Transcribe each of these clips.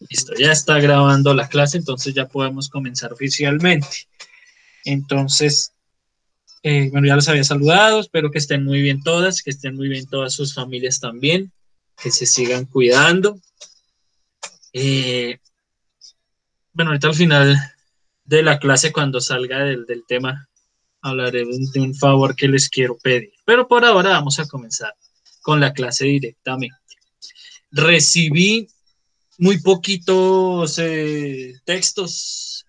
Listo, ya está grabando la clase, entonces ya podemos comenzar oficialmente. Entonces, bueno, ya los había saludado, espero que estén muy bien todas, que estén muy bien todas sus familias también, que se sigan cuidando. Bueno, ahorita al final de la clase, cuando salga del tema, hablaré de un favor que les quiero pedir. Pero por ahora vamos a comenzar con la clase directamente. Recibí muy poquitos textos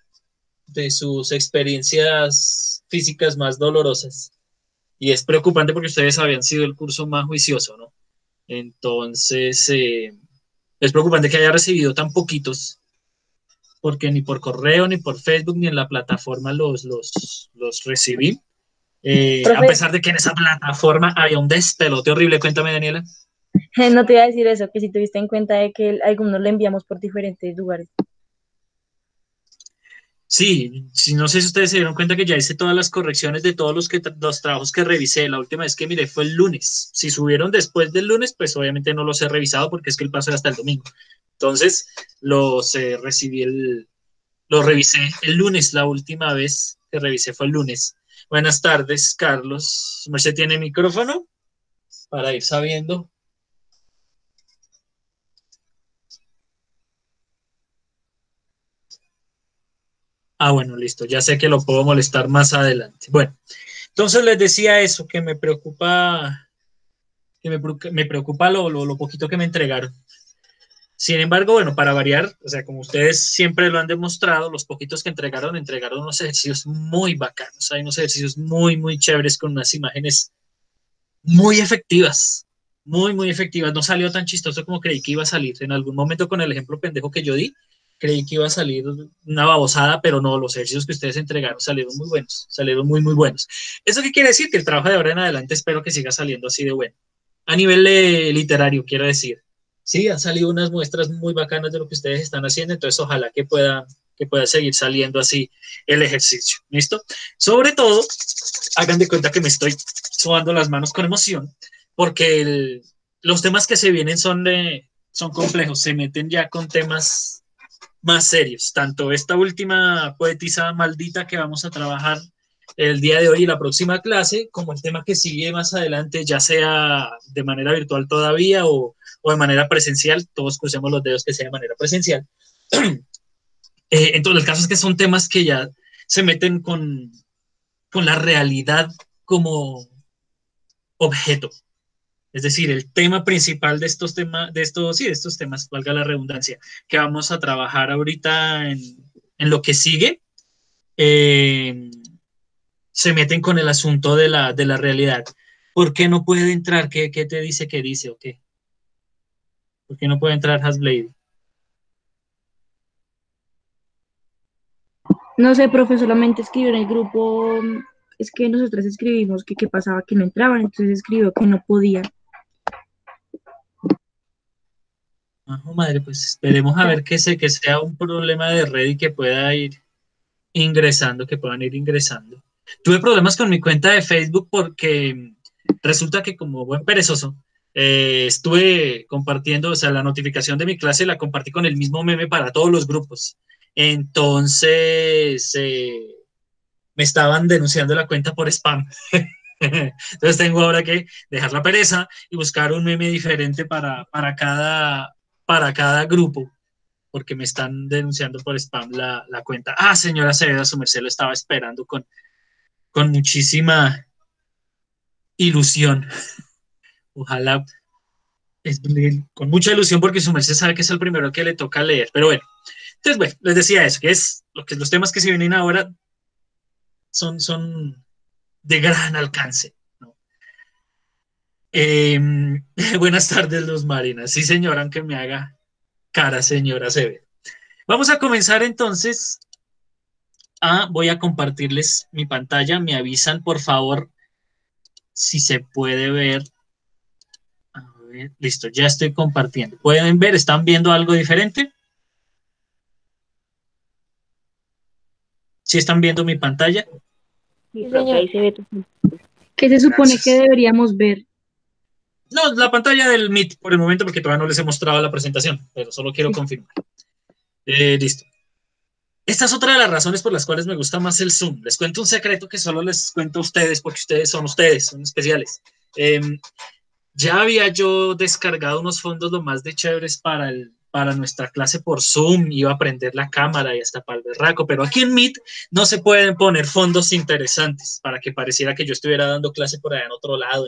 de sus experiencias físicas más dolorosas. Y es preocupante porque ustedes habían sido el curso más juicioso, ¿no? Entonces, es preocupante que haya recibido tan poquitos, porque ni por correo, ni por Facebook, ni en la plataforma los recibí. A Profe, pesar de que en esa plataforma había un despelote horrible. Cuéntame, Daniela. no te iba a decir eso, que si tuviste en cuenta de que algunos le enviamos por diferentes lugares. Sí, no sé si ustedes se dieron cuenta que ya hice todas las correcciones de todos los trabajos que revisé. La última vez que miré fue el lunes. Si subieron después del lunes, pues obviamente no los he revisado porque es que el paso era hasta el domingo. Entonces, los revisé el lunes. La última vez que revisé fue el lunes. Buenas tardes, Carlos. ¿Usted tiene micrófono para ir sabiendo? Ah, bueno, listo. Ya sé que lo puedo molestar más adelante. Bueno, entonces les decía eso, me preocupa lo poquito que me entregaron. Sin embargo, bueno, para variar, o sea, como ustedes siempre lo han demostrado, los poquitos que entregaron unos ejercicios muy bacanos, hay unos ejercicios muy, muy chéveres con unas imágenes muy efectivas, muy, muy efectivas. No salió tan chistoso como creí que iba a salir. En algún momento con el ejemplo pendejo que yo di, creí que iba a salir una babosada, pero no, los ejercicios que ustedes entregaron salieron muy buenos, salieron muy, muy buenos. ¿Eso qué quiere decir? Que el trabajo de ahora en adelante espero que siga saliendo así de bueno. A nivel literario, quiero decir. Sí, han salido unas muestras muy bacanas de lo que ustedes están haciendo, entonces ojalá que pueda seguir saliendo así el ejercicio. ¿Listo? Sobre todo, hagan de cuenta que me estoy sudando las manos con emoción, porque los temas que se vienen son complejos, se meten ya con temas más serios. Tanto esta última poetisa maldita que vamos a trabajar el día de hoy y la próxima clase, como el tema que sigue más adelante, ya sea de manera virtual todavía o de manera presencial, todos crucemos los dedos que sea de manera presencial. Entonces, el caso es que son temas que ya se meten con la realidad como objeto. Es decir, el tema principal de estos temas, valga la redundancia, que vamos a trabajar ahorita en lo que sigue, eh, se meten con el asunto de la realidad. ¿Por qué no puede entrar? ¿Qué te dice que dice o qué? ¿Por qué no puede entrar Hasblade? No sé, profe, solamente escribió en el grupo, es que nosotros escribimos que qué pasaba, que no entraban, entonces escribió que no podía. Ah, madre, pues esperemos a ver que sea un problema de red y que pueda ir ingresando, que puedan ir ingresando. Tuve problemas con mi cuenta de Facebook porque resulta que como buen perezoso, estuve compartiendo, o sea, la notificación de mi clase la compartí con el mismo meme para todos los grupos. Entonces, me estaban denunciando la cuenta por spam. Entonces tengo ahora que dejar la pereza y buscar un meme diferente para cada grupo porque me están denunciando por spam la cuenta. Ah, señora Acevedo, su merced lo estaba esperando con muchísima ilusión. Ojalá, con mucha ilusión porque su merced sabe que es el primero que le toca leer. Pero bueno, entonces, bueno, les decía eso, que es lo que los temas que se vienen ahora son de gran alcance. ¿No? Eh, buenas tardes, Luz Marina. Sí, señora, aunque me haga cara, señora Acevedo. Vamos a comenzar entonces. Voy a compartirles mi pantalla. Me avisan, por favor, si se puede ver. A ver, listo, ya estoy compartiendo. ¿Pueden ver? ¿Están viendo algo diferente? ¿Sí están viendo mi pantalla? Sí, profe, ahí se ve tu. ¿Qué se supone que Gracias. deberíamos ver? No, la pantalla del Meet por el momento, porque todavía no les he mostrado la presentación, pero solo quiero Sí. confirmar. Listo. Esta es otra de las razones por las cuales me gusta más el Zoom. Les cuento un secreto que solo les cuento a ustedes porque ustedes, son especiales. Eh, ya había yo descargado unos fondos lo más de chéveres para nuestra clase por Zoom, iba a prender la cámara y hasta para el berraco, pero aquí en Meet no se pueden poner fondos interesantes para que pareciera que yo estuviera dando clase por allá en otro lado.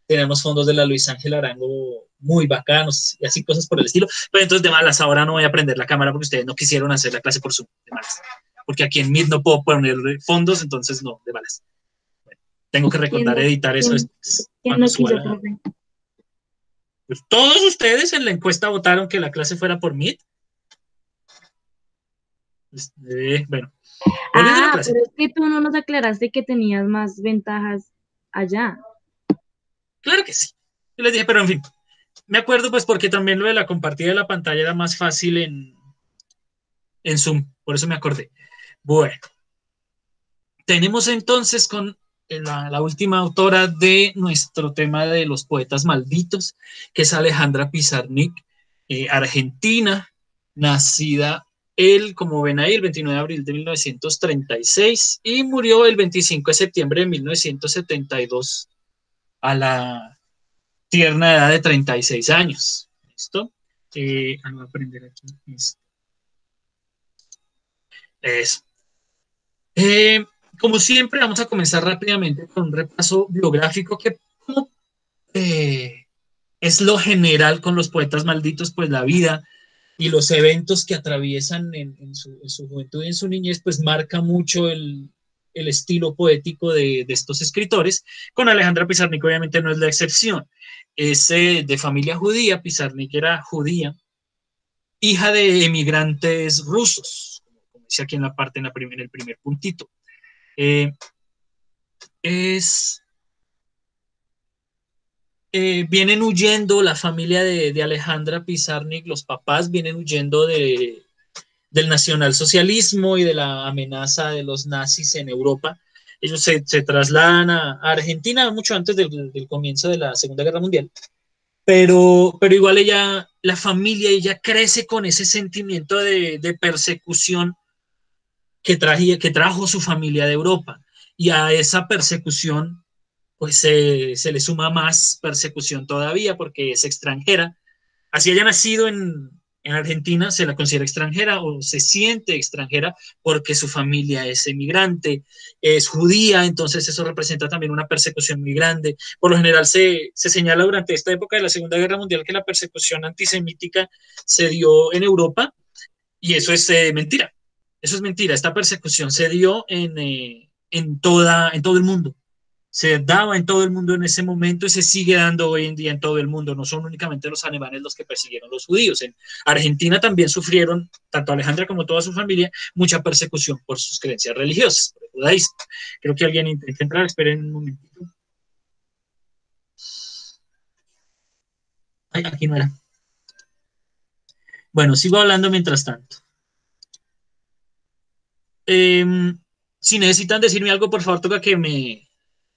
Tenemos fondos de la Luis Ángel Arango muy bacanos y así cosas por el estilo, pero entonces de malas, ahora no voy a prender la cámara porque ustedes no quisieron hacer la clase por Zoom, de malas, porque aquí en Meet no puedo poner fondos, entonces no, de malas. Bueno, tengo que ¿Quién recordar no, editar eso quién, quién cuando no suba quiso, la... profe? Pues todos ustedes en la encuesta votaron que la clase fuera por Meet. Bueno, volviendo a la Ah, clase. pero es que tú no nos aclaraste que tenías más ventajas allá. Claro que sí. Yo les dije, pero en fin, me acuerdo pues porque también lo de la compartida de la pantalla era más fácil en Zoom, por eso me acordé. Bueno, tenemos entonces con la última autora de nuestro tema de los poetas malditos, que es Alejandra Pizarnik, argentina, nacida él, como ven ahí, el 29 de abril de 1936 y murió el 25 de septiembre de 1972 a la tierna edad de 36 años. ¿Listo? Voy a aprender aquí. Eso. Eh, Como siempre, vamos a comenzar rápidamente con un repaso biográfico que eh, es lo general con los poetas malditos, pues la vida y los eventos que atraviesan en su juventud y en su niñez, pues marca mucho el estilo poético de estos escritores. Con Alejandra Pizarnik obviamente no es la excepción. Es de familia judía, Pizarnik era judía, hija de emigrantes rusos, como dice aquí en la parte, en el primer puntito. Eh, es Vienen huyendo la familia de Alejandra Pizarnik, los papás vienen huyendo del nacionalsocialismo y de la amenaza de los nazis en Europa. Ellos se trasladan a Argentina mucho antes del comienzo de la Segunda Guerra Mundial, pero igual ella, la familia, ella crece con ese sentimiento de persecución que trajo su familia de Europa. Y a esa persecución pues se le suma más persecución todavía porque es extranjera. Así haya nacido en Argentina, se la considera extranjera o se siente extranjera porque su familia es emigrante, es judía, entonces eso representa también una persecución muy grande. Por lo general se señala durante esta época de la Segunda Guerra Mundial que la persecución antisemítica se dio en Europa y eso es mentira. Eso es mentira. Esta persecución se dio en todo el mundo, se daba en todo el mundo en ese momento y se sigue dando hoy en día en todo el mundo. No son únicamente los alemanes los que persiguieron a los judíos. En Argentina también sufrieron, tanto Alejandra como toda su familia, mucha persecución por sus creencias religiosas, por el judaísmo. Creo que alguien intenta entrar, esperen un momentito. Ay, aquí no era. Bueno, sigo hablando mientras tanto. Eh, si necesitan decirme algo, por favor, toca que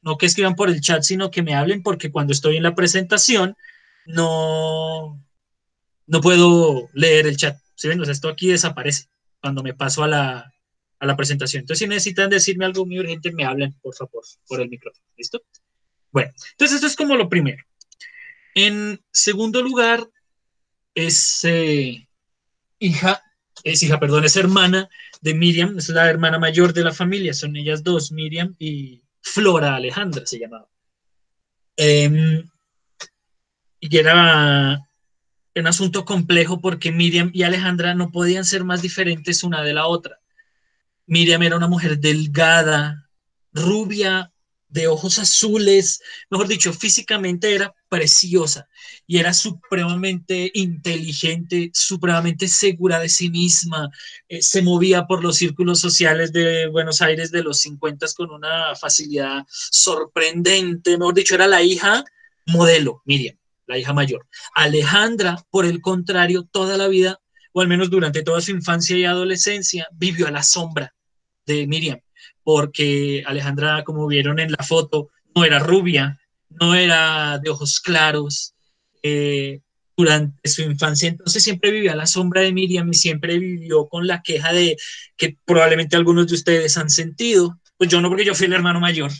no que escriban por el chat, sino que me hablen, porque cuando estoy en la presentación, no, no puedo leer el chat. ¿Sí ven? O sea, esto aquí desaparece cuando me paso a la presentación. Entonces, si necesitan decirme algo muy urgente, me hablan, por favor, por el micrófono. ¿Listo? Bueno, entonces esto es como lo primero. En segundo lugar, es perdón, es hermana de Miriam, es la hermana mayor de la familia, son ellas dos, Miriam y Flora Alejandra se llamaba. Y era un asunto complejo porque Miriam y Alejandra no podían ser más diferentes una de la otra. Miriam era una mujer delgada, rubia, de ojos azules, mejor dicho, físicamente era preciosa y era supremamente inteligente, supremamente segura de sí misma, se movía por los círculos sociales de Buenos Aires de los 50 con una facilidad sorprendente, mejor dicho, era la hija modelo, Miriam, la hija mayor. Alejandra, por el contrario, toda la vida, o al menos durante toda su infancia y adolescencia, vivió a la sombra de Miriam, porque Alejandra, como vieron en la foto, no era rubia, no era de ojos claros, durante su infancia, entonces siempre vivió a la sombra de Miriam y siempre vivió con la queja de que probablemente algunos de ustedes han sentido, pues yo no porque yo fui el hermano mayor,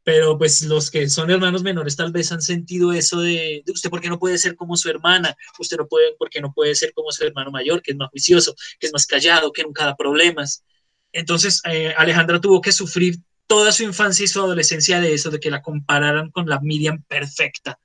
pero pues los que son hermanos menores tal vez han sentido eso de usted por qué no puede ser como su hermana, usted no puede, porque no puede ser como su hermano mayor, que es más juicioso, que es más callado, que nunca da problemas. Entonces Alejandra tuvo que sufrir toda su infancia y su adolescencia de eso, de que la compararan con la Miriam perfecta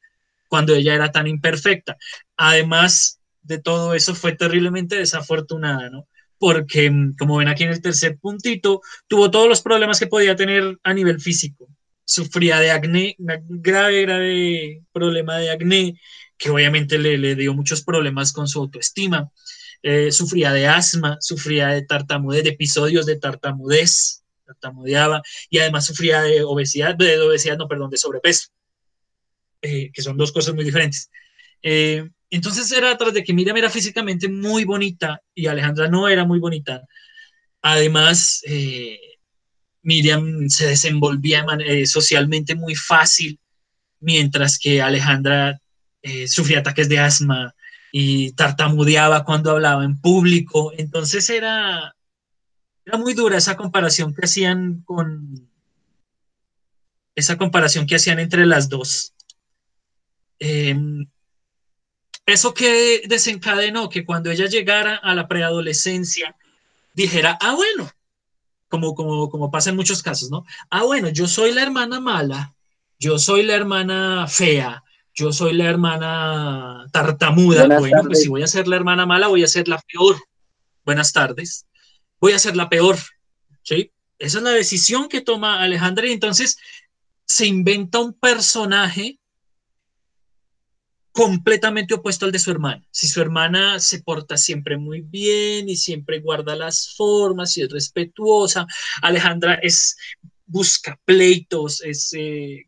cuando ella era tan imperfecta. Además de todo eso, fue terriblemente desafortunada, ¿no? Porque, como ven aquí en el tercer puntito, tuvo todos los problemas que podía tener a nivel físico. Sufría de acné, un grave, grave problema de acné, que obviamente le dio muchos problemas con su autoestima. Sufría de asma, sufría de tartamudez, de episodios de tartamudez, tartamudeaba, y además sufría de obesidad, no, perdón, de sobrepeso, que son dos cosas muy diferentes. Entonces era tras de que Miriam era físicamente muy bonita y Alejandra no era muy bonita. Además, Miriam se desenvolvía socialmente muy fácil, mientras que Alejandra sufría ataques de asma y tartamudeaba cuando hablaba en público. Entonces era muy dura esa comparación que hacían esa comparación que hacían entre las dos. Eh, Eso que desencadenó que cuando ella llegara a la preadolescencia dijera, ah, bueno, como pasa en muchos casos, ¿no? Ah, bueno, yo soy la hermana mala, yo soy la hermana fea, yo soy la hermana tartamuda. Buenas Bueno, pues si tardes. voy a ser la hermana mala, voy a ser la peor. Buenas tardes. Voy a ser la peor, ¿sí? Esa es la decisión que toma Alejandra y entonces se inventa un personaje completamente opuesto al de su hermana. Si su hermana se porta siempre muy bien y siempre guarda las formas y es respetuosa, Alejandra busca pleitos, es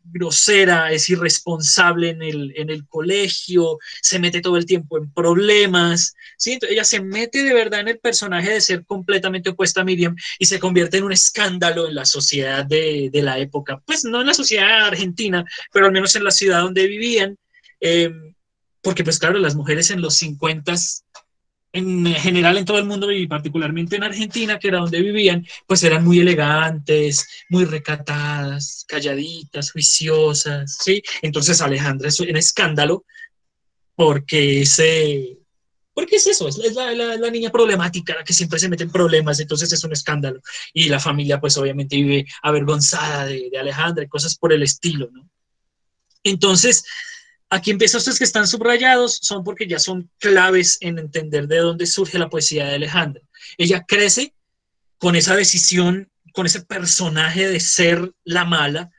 grosera, es irresponsable en el colegio, se mete todo el tiempo en problemas, ¿sí? Entonces ella se mete de verdad en el personaje de ser completamente opuesta a Miriam y se convierte en un escándalo en la sociedad de la época, pues no en la sociedad argentina, pero al menos en la ciudad donde vivían. Eh, Porque pues claro, las mujeres en los 50 en general en todo el mundo y particularmente en Argentina, que era donde vivían, pues eran muy elegantes, muy recatadas, calladitas, juiciosas, ¿sí? Entonces Alejandra es un escándalo porque porque es eso, es la niña problemática, la que siempre se mete en problemas, entonces es un escándalo. Y la familia pues obviamente vive avergonzada de Alejandra y cosas por el estilo, ¿no? Entonces, aquí empiezan estos que están subrayados, son porque ya son claves en entender de dónde surge la poesía de Alejandra. Ella crece con esa decisión, con ese personaje de ser la mala,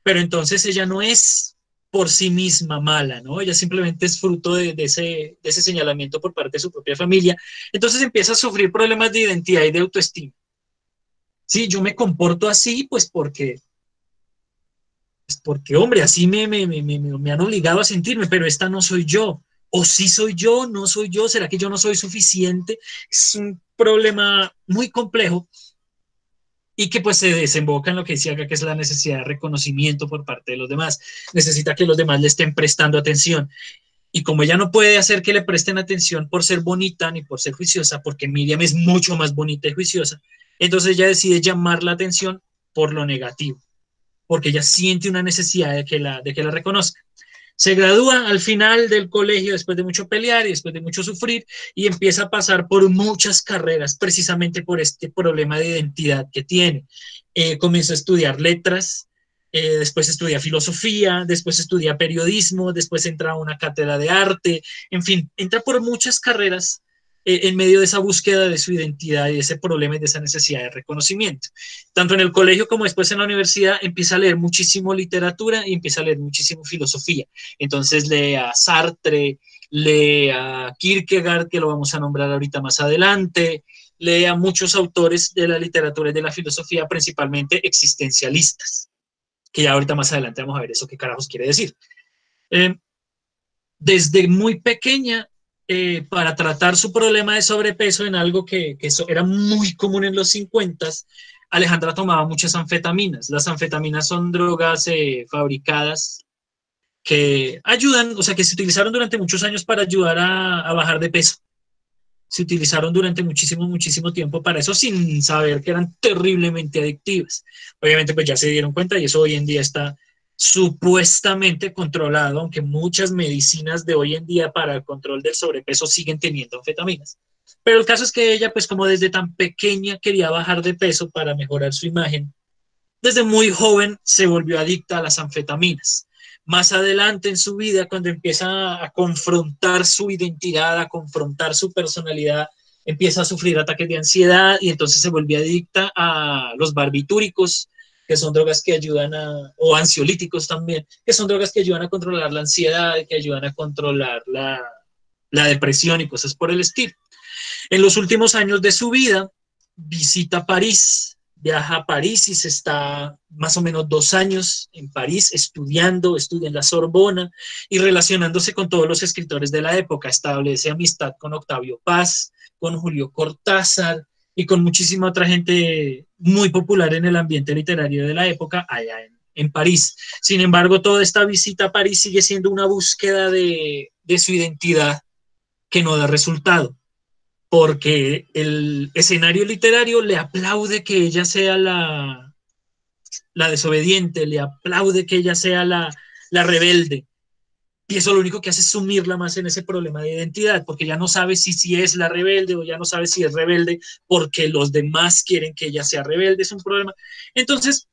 pero entonces ella no es por sí misma mala, ¿no? Ella simplemente es fruto de ese señalamiento por parte de su propia familia. Entonces empieza a sufrir problemas de identidad y de autoestima. Sí, yo me comporto así, pues porque, hombre, así me han obligado a sentirme, pero esta no soy yo. O sí soy yo, no soy yo, ¿será que yo no soy suficiente? Es un problema muy complejo y que pues se desemboca en lo que decía acá, que es la necesidad de reconocimiento por parte de los demás. Necesita que los demás le estén prestando atención. Y como ella no puede hacer que le presten atención por ser bonita ni por ser juiciosa, porque Miriam es mucho más bonita y juiciosa, entonces ella decide llamar la atención por lo negativo, porque ella siente una necesidad de que la reconozca. Se gradúa al final del colegio después de mucho pelear y después de mucho sufrir y empieza a pasar por muchas carreras precisamente por este problema de identidad que tiene. Comienza a estudiar letras, después estudia filosofía, después estudia periodismo, después entra a una cátedra de arte, en fin, entra por muchas carreras en medio de esa búsqueda de su identidad y de ese problema y de esa necesidad de reconocimiento. Tanto en el colegio como después en la universidad empieza a leer muchísimo literatura y empieza a leer muchísimo filosofía. Entonces lee a Sartre, lee a Kierkegaard, que lo vamos a nombrar ahorita más adelante, lee a muchos autores de la literatura y de la filosofía, principalmente existencialistas, que ya ahorita más adelante vamos a ver eso qué carajos quiere decir. Eh, Desde muy pequeña, para tratar su problema de sobrepeso en algo que era muy común en los 50, Alejandra tomaba muchas anfetaminas. Las anfetaminas son drogas fabricadas que ayudan, o sea, que se utilizaron durante muchos años para ayudar a bajar de peso. Se utilizaron durante muchísimo tiempo para eso sin saber que eran terriblemente adictivas. Obviamente pues ya se dieron cuenta y eso hoy en día está supuestamente controlado, aunque muchas medicinas de hoy en día para el control del sobrepeso siguen teniendo anfetaminas. Pero el caso es que ella pues como desde tan pequeña quería bajar de peso para mejorar su imagen, desde muy joven se volvió adicta a las anfetaminas. Más adelante en su vida, cuando empieza a confrontar su identidad, a confrontar su personalidad, empieza a sufrir ataques de ansiedad y entonces se volvió adicta a los barbitúricos, que son drogas que ayudan o ansiolíticos también, que son drogas que ayudan a controlar la ansiedad, que ayudan a controlar la depresión y cosas por el estilo. En los últimos años de su vida, visita París, viaja a París y se está más o menos 2 años en París estudiando, estudia en la Sorbona y relacionándose con todos los escritores de la época. Establece amistad con Octavio Paz, con Julio Cortázar y con muchísima otra gente muy popular en el ambiente literario de la época allá en París. Sin embargo, toda esta visita a París sigue siendo una búsqueda de su identidad que no da resultado porque el escenario literario le aplaude que ella sea la desobediente, le aplaude que ella sea la rebelde. Y eso lo único que hace es sumirla más en ese problema de identidad, porque ya no sabe si es la rebelde o ya no sabe si es rebelde porque los demás quieren que ella sea rebelde, es un problema. Entonces,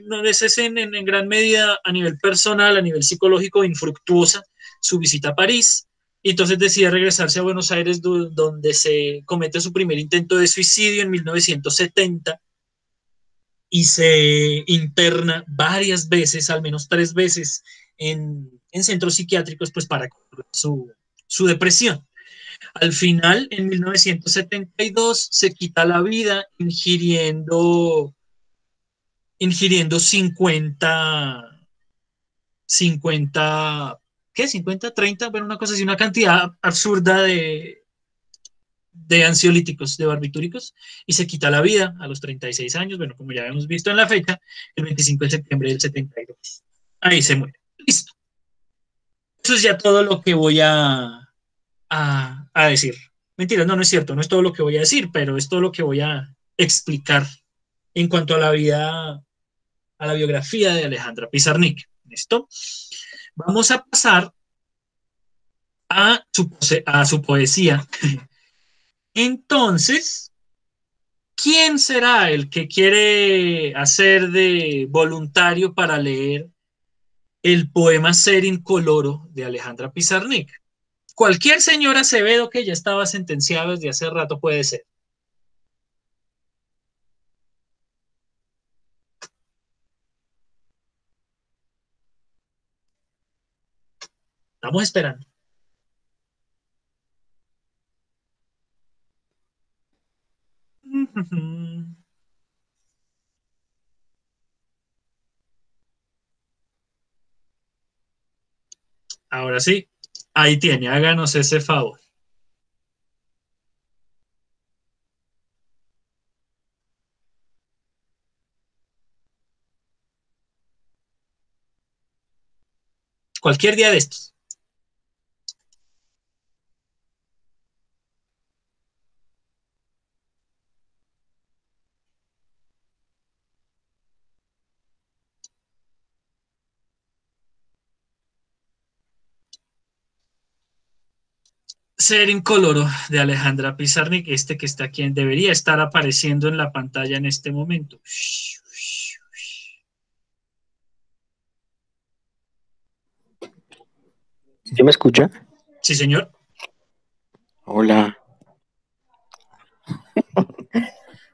no es en gran medida a nivel personal, a nivel psicológico, infructuosa su visita a París. Y entonces decide regresarse a Buenos Aires, donde se comete su primer intento de suicidio en 1970 y se interna varias veces, al menos 3 veces, en centros psiquiátricos pues para su depresión. Al final, en 1972, se quita la vida ingiriendo 50, ¿qué? 50, 30, bueno, una cosa así, una cantidad absurda de ansiolíticos, de barbitúricos, y se quita la vida a los 36 años, bueno, como ya hemos visto en la fecha, el 25 de septiembre del 72. Ahí se muere. Listo. Eso es ya todo lo que voy a decir. Mentira, no es cierto, no es todo lo que voy a decir, pero es todo lo que voy a explicar en cuanto a la vida, a la biografía de Alejandra Pizarnik. ¿Listo? Vamos a pasar a su poesía. Entonces, ¿quién será el que quiere hacer de voluntario para leer el poema Ser Incoloro de Alejandra Pizarnik? Cualquier señor Acevedo que ya estaba sentenciado desde hace rato puede ser. Estamos esperando. Ahora sí, ahí tiene, háganos ese favor. Cualquier día de estos. Ser incoloro de Alejandra Pizarnik, este que está aquí, debería estar apareciendo en la pantalla en este momento. ¿Sí me escucha? Sí, señor. Hola.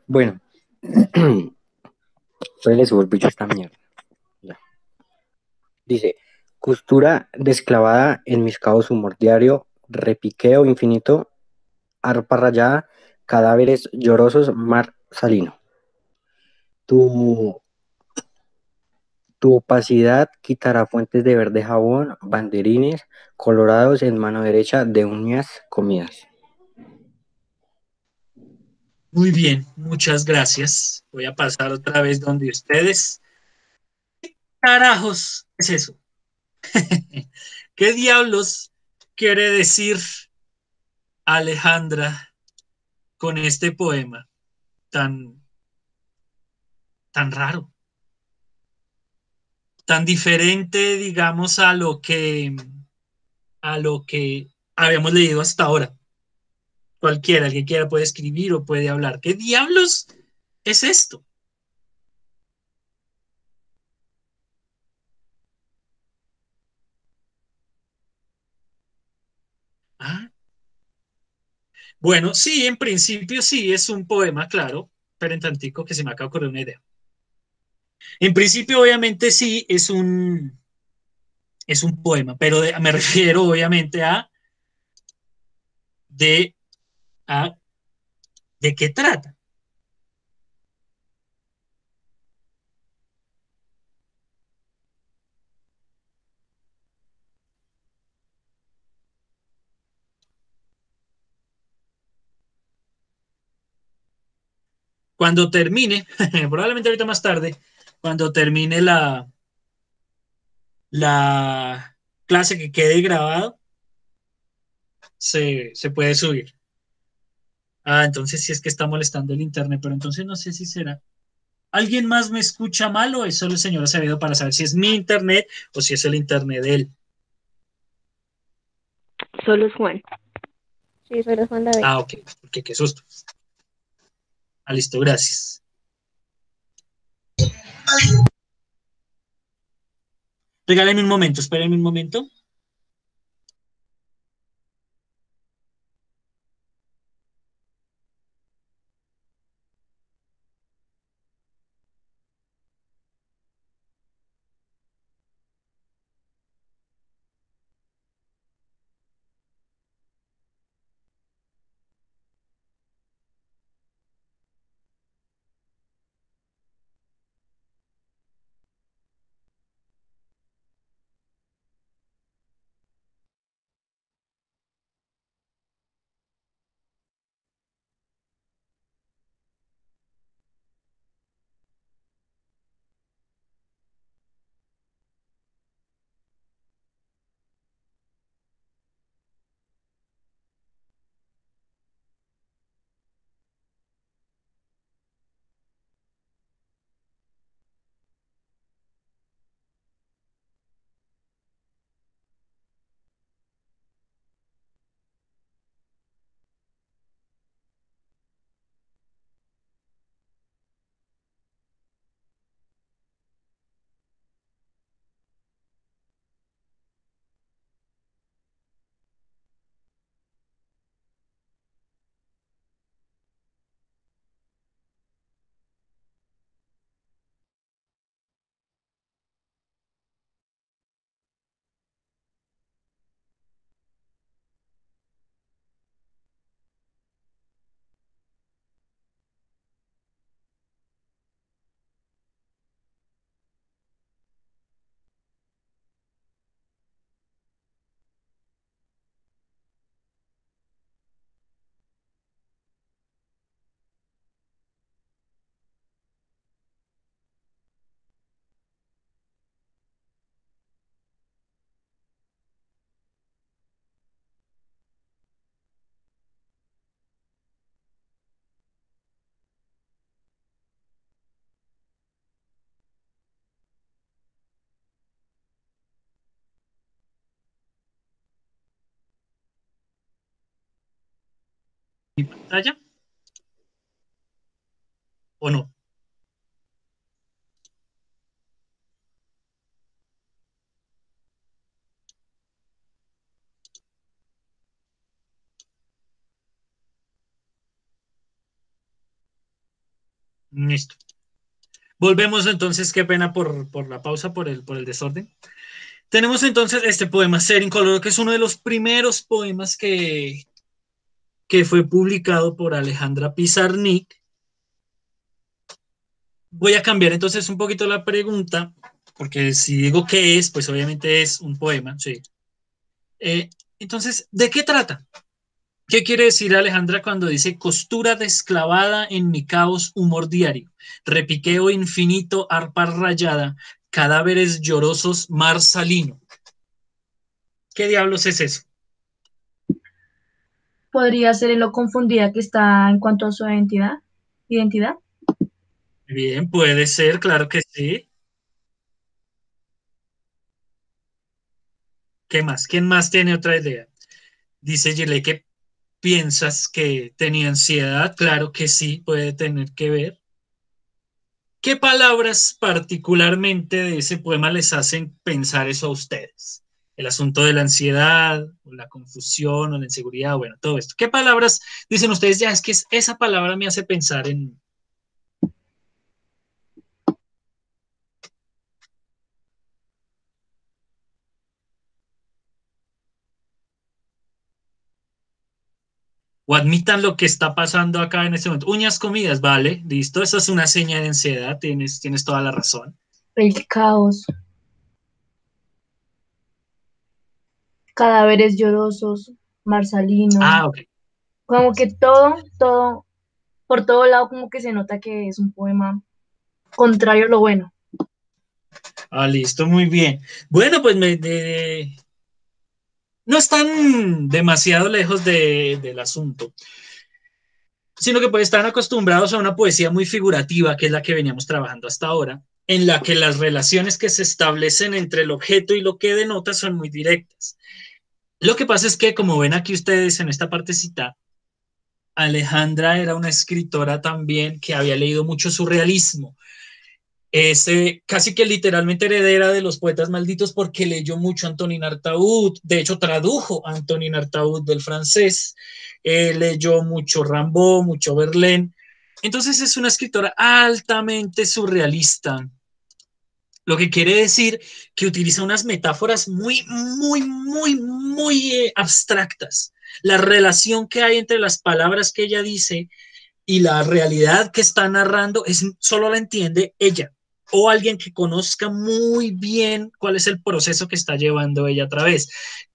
Bueno, pues les vuelvo yo esta mierda. Ya. Dice, costura desclavada en mis cabos humor diario, repiqueo infinito, arpa rayada, cadáveres llorosos, mar salino. Tu, tu opacidad quitará fuentes de verde jabón, banderines colorados en mano derecha de uñas comidas. Muy bien, muchas gracias. Voy a pasar otra vez donde ustedes. ¿Qué carajos es eso? ¿Qué diablos quiere decir Alejandra con este poema tan, tan raro, tan diferente, digamos, a lo que habíamos leído hasta ahora? Cualquiera, el que quiera puede escribir o puede hablar. ¿Qué diablos es esto? Ah, bueno, sí, en principio sí es un poema, claro, pero en tantico que se me acaba de ocurrir una idea. En principio, obviamente, sí es un poema, pero me refiero, obviamente, de, a de qué trata. Cuando termine, probablemente ahorita más tarde, cuando termine la clase que quede grabado, se puede subir. Ah, entonces sí es que está molestando el internet, pero entonces no sé si será. ¿Alguien más me escucha mal o es solo el señor Acevedo para saber si es mi internet o si es el internet de él? Solo es Juan. Sí, solo es Juan David. Ah, ok, porque qué susto. Ah, listo, gracias. Regáleme un momento, espérenme un momento. ¿Mi pantalla o no? Listo. Volvemos entonces, qué pena por la pausa, por el desorden. Tenemos entonces este poema Ser Incoloro, que es uno de los primeros poemas que fue publicado por Alejandra Pizarnik. Voy a cambiar entonces un poquito la pregunta, porque si digo qué es, pues obviamente es un poema, sí. Entonces, ¿de qué trata? ¿Qué quiere decir Alejandra cuando dice costura desclavada en mi caos humor diario? Repiqueo infinito, arpa rayada, cadáveres llorosos, mar salino. ¿Qué diablos es eso? Podría ser en lo confundida que está en cuanto a su identidad. Bien, puede ser, claro que sí. ¿Qué más? ¿Quién más tiene otra idea? Dice Gile que piensas que tenía ansiedad. Claro que sí, puede tener que ver. ¿Qué palabras particularmente de ese poema les hacen pensar eso a ustedes? El asunto de la ansiedad, o la confusión, o la inseguridad, bueno, todo esto. ¿Qué palabras dicen ustedes? Ya es que esa palabra me hace pensar en... O admitan lo que está pasando acá en este momento. Uñas comidas, vale, listo. Eso es una señal de ansiedad, tienes toda la razón. El caos, cadáveres llorosos, Marsalino, Ah, ok. como que todo, por todo lado como que se nota que es un poema contrario a lo bueno. Ah, listo, muy bien. Bueno, pues no están demasiado lejos del asunto, sino que pues están acostumbrados a una poesía muy figurativa, que es la que veníamos trabajando hasta ahora, en la que las relaciones que se establecen entre el objeto y lo que denota son muy directas. Lo que pasa es que, como ven aquí ustedes en esta partecita, Alejandra era una escritora también que había leído mucho surrealismo. Es casi que literalmente heredera de los poetas malditos porque leyó mucho a Antonin Artaud, de hecho tradujo a Antonin Artaud del francés, leyó mucho Rimbaud, mucho Verlaine, entonces es una escritora altamente surrealista, lo que quiere decir que utiliza unas metáforas muy abstractas. La relación que hay entre las palabras que ella dice y la realidad que está narrando solo la entiende ella o alguien que conozca muy bien cuál es el proceso que está llevando ella a través.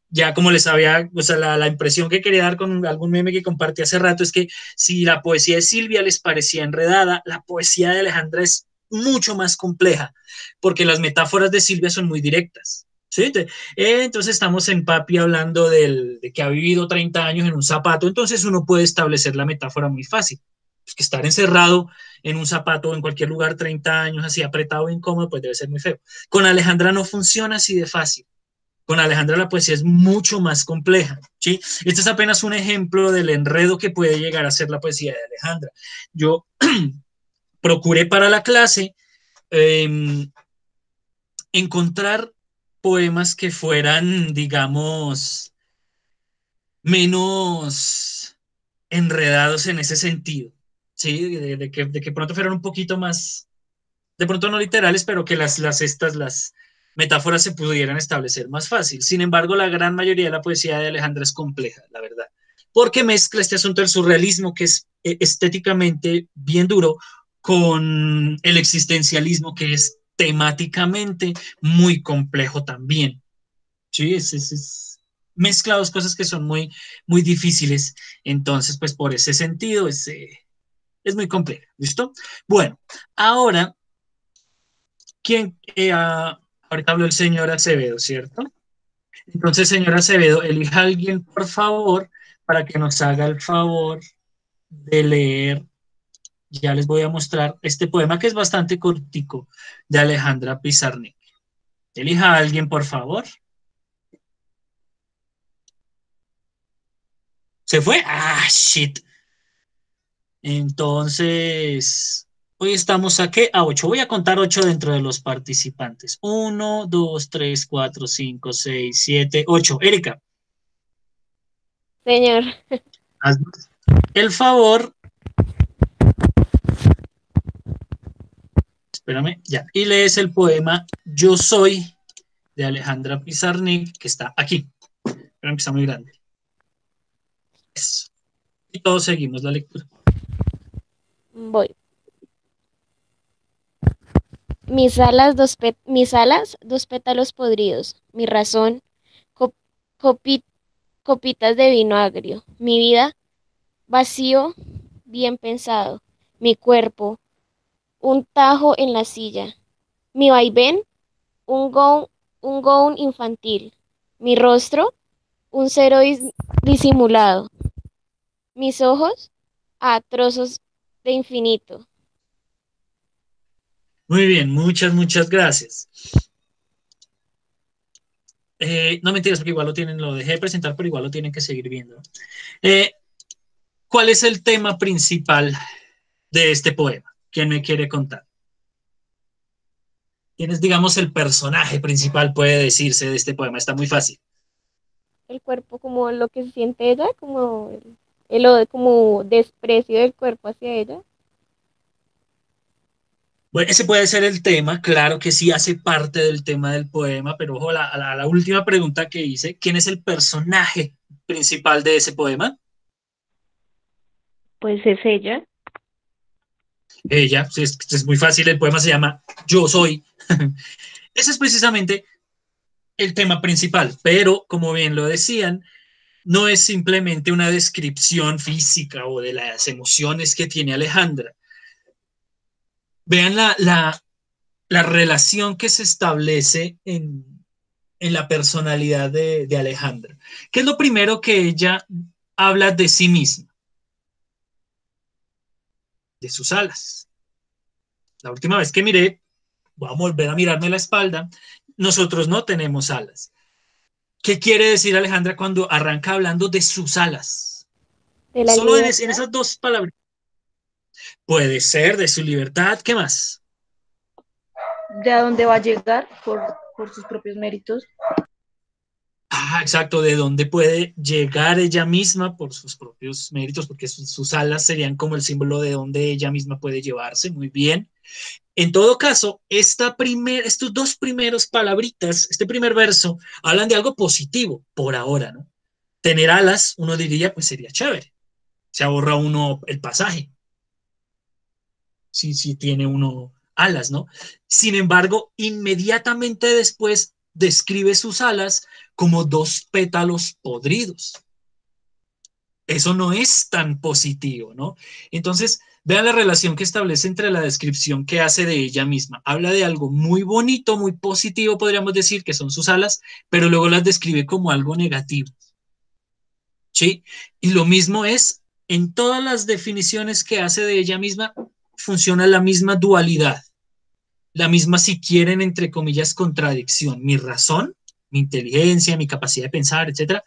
Ya como les había, o sea, la impresión que quería dar con algún meme que compartí hace rato es que si la poesía de Silvia les parecía enredada, la poesía de Alejandra es mucho más compleja, porque las metáforas de Silvia son muy directas. ¿Sí? Entonces estamos en Papi hablando de que ha vivido 30 años en un zapato, entonces uno puede establecer la metáfora muy fácil. Pues que estar encerrado en un zapato o en cualquier lugar 30 años así apretado e incómodo, pues debe ser muy feo. Con Alejandra no funciona así de fácil. Con Alejandra la poesía es mucho más compleja, ¿sí? Este es apenas un ejemplo del enredo que puede llegar a ser la poesía de Alejandra. Yo procuré para la clase encontrar poemas que fueran, digamos, menos enredados en ese sentido, ¿sí? De que pronto fueran un poquito más, de pronto no literales, pero que las metáforas se pudieran establecer más fácil. Sin embargo, la gran mayoría de la poesía de Alejandra es compleja, la verdad, porque mezcla este asunto del surrealismo, que es estéticamente bien duro, con el existencialismo, que es temáticamente muy complejo también. Sí, mezcla dos cosas que son muy difíciles. Entonces, pues por ese sentido es muy complejo. ¿Listo? Bueno, ahora, ¿quién? Ahorita habló el señor Acevedo, ¿cierto? Entonces, señor Acevedo, elija a alguien, por favor, para que nos haga el favor de leer. Ya les voy a mostrar este poema que es bastante cortico de Alejandra Pizarnik. Elija a alguien, por favor. ¿Se fue? Ah, shit. Entonces, hoy estamos a qué? A 8. Voy a contar 8 dentro de los participantes. Uno, 2, 3, 4, 5, 6, 7, 8. Erika, Señor, haz el favor, espérame, ya, y lees el poema Yo soy de Alejandra Pizarnik, que está aquí. Espérame que está muy grande. Eso. Y todos seguimos la lectura. voy. Mis alas, dos pétalos podridos. Mi razón, cop- copi- copitas de vino agrio. Mi vida, vacío, bien pensado. Mi cuerpo, un tajo en la silla. Mi vaivén, un gown infantil. Mi rostro, un cero disimulado. Mis ojos, a trozos de infinito. Muy bien, muchas gracias. No mentiras, porque igual lo tienen, lo dejé de presentar, pero igual lo tienen que seguir viendo. Eh, ¿Cuál es el tema principal de este poema? ¿Quién me quiere contar? ¿Quién es, digamos, el personaje principal, puede decirse, de este poema? Está muy fácil. El cuerpo como lo que se siente ella, como como desprecio del cuerpo hacia ella. Bueno, ese puede ser el tema, claro que sí hace parte del tema del poema, pero ojo, la última pregunta que hice, ¿quién es el personaje principal de ese poema? Pues es ella. Ella, sí, es muy fácil, el poema se llama Yo soy. Ese es precisamente el tema principal, pero como bien lo decían, no es simplemente una descripción física o de las emociones que tiene Alejandra. Vean la relación que se establece en la personalidad de Alejandra. ¿Qué es lo primero que ella habla de sí misma? De sus alas. La última vez que miré, voy a volver a mirarme la espalda, nosotros no tenemos alas. ¿Qué quiere decir Alejandra cuando arranca hablando de sus alas? De la Solo libertad. en esas dos palabras. Puede ser de su libertad, ¿qué más? De a dónde va a llegar por sus propios méritos. Ah, exacto, de dónde puede llegar ella misma por sus propios méritos, porque sus alas serían como el símbolo de dónde ella misma puede llevarse, muy bien. En todo caso, estos dos primeros palabritas, este primer verso, hablan de algo positivo por ahora, ¿no? Tener alas, uno diría, pues sería chévere. Se ahorra uno el pasaje, si tiene uno alas, ¿no? Sin embargo, inmediatamente después describe sus alas como dos pétalos podridos. Eso no es tan positivo, ¿no? Entonces, vean la relación que establece entre la descripción que hace de ella misma. Habla de algo muy bonito, muy positivo, podríamos decir, que son sus alas, pero luego las describe como algo negativo, ¿sí? Y lo mismo es en todas las definiciones que hace de ella misma, funciona la misma dualidad, la misma, si quieren, entre comillas, contradicción. Mi razón, mi inteligencia, mi capacidad de pensar, etcétera,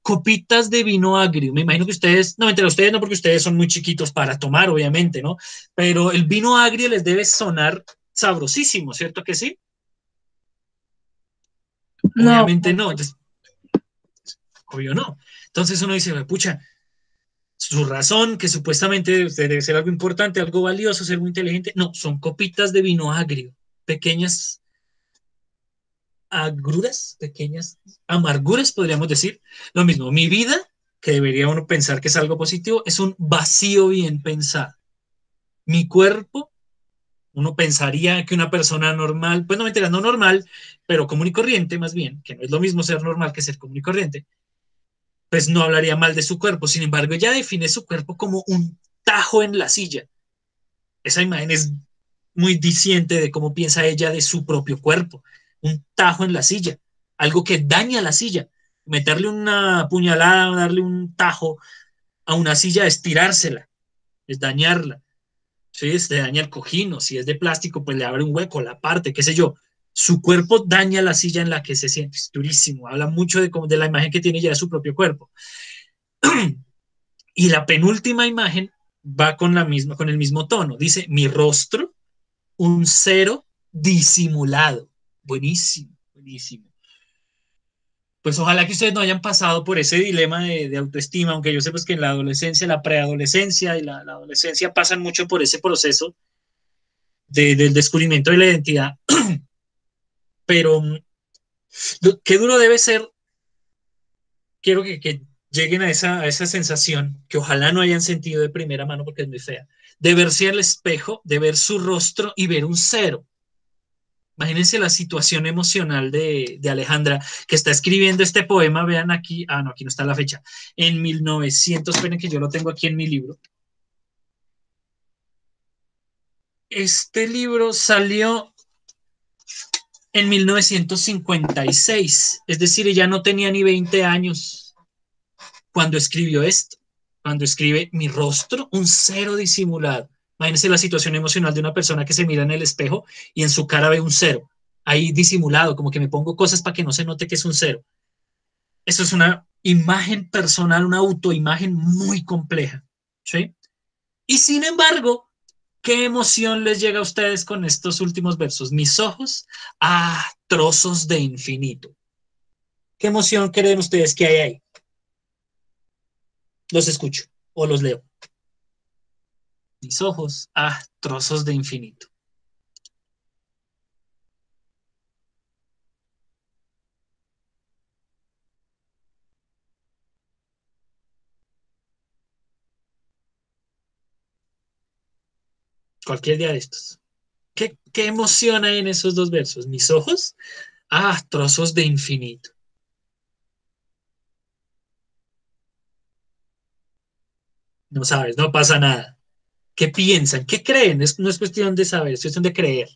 copitas de vino agrio. Me imagino que ustedes, no, entre ustedes no, porque ustedes son muy chiquitos para tomar, obviamente, ¿no? Pero el vino agrio les debe sonar sabrosísimo, ¿cierto que sí? No, Obviamente no, entonces, obvio no. Entonces uno dice, pucha, su razón, que supuestamente debe ser algo importante, algo valioso, ser muy inteligente, no, son copitas de vino agrio, pequeñas agruras, pequeñas amarguras, podríamos decir. Lo mismo, mi vida, que debería uno pensar que es algo positivo, es un vacío bien pensado. Mi cuerpo, uno pensaría que una persona normal, pues no me enteras, no normal, pero común y corriente más bien, que no es lo mismo ser normal que ser común y corriente, pues no hablaría mal de su cuerpo. Sin embargo, ella define su cuerpo como un tajo en la silla. Esa imagen es muy diciente de cómo piensa ella de su propio cuerpo. Un tajo en la silla, algo que daña la silla. Meterle una puñalada, darle un tajo a una silla, estirársela, es dañarla. ¿Sí? Se daña el cojín, o si es de plástico, pues le abre un hueco, la parte, qué sé yo. Su cuerpo daña la silla en la que se siente, es durísimo. Habla mucho de la imagen que tiene ya de su propio cuerpo. Y la penúltima imagen va con el mismo tono. Dice, mi rostro, un cero disimulado. Buenísimo, buenísimo. Pues ojalá que ustedes no hayan pasado por ese dilema de autoestima, aunque yo sé pues que en la adolescencia, la preadolescencia y la adolescencia pasan mucho por ese proceso del descubrimiento de la identidad, pero qué duro debe ser, quiero que lleguen a esa sensación que ojalá no hayan sentido de primera mano porque es muy fea, de verse al espejo, de ver su rostro y ver un cero. Imagínense la situación emocional de Alejandra, que está escribiendo este poema, vean aquí, no, aquí no está la fecha, en 1900, esperen que yo lo tengo aquí en mi libro. Este libro salió en 1956. Es decir, ella no tenía ni 20 años cuando escribió esto, cuando escribe mi rostro, un cero disimulado. Imagínense la situación emocional de una persona que se mira en el espejo y en su cara ve un cero, ahí disimulado, como que me pongo cosas para que no se note que es un cero. Eso es una imagen personal, una autoimagen muy compleja, ¿sí? Y sin embargo, ¿qué emoción les llega a ustedes con estos últimos versos? Mis ojos, trozos de infinito. ¿Qué emoción creen ustedes que hay ahí? Los escucho o los leo. Mis ojos, trozos de infinito. Cualquier día de estos. ¿Qué emoción hay en esos dos versos? Mis ojos, trozos de infinito. No sabes, no pasa nada. ¿Qué piensan? ¿Qué creen? No es cuestión de saber, es cuestión de creer.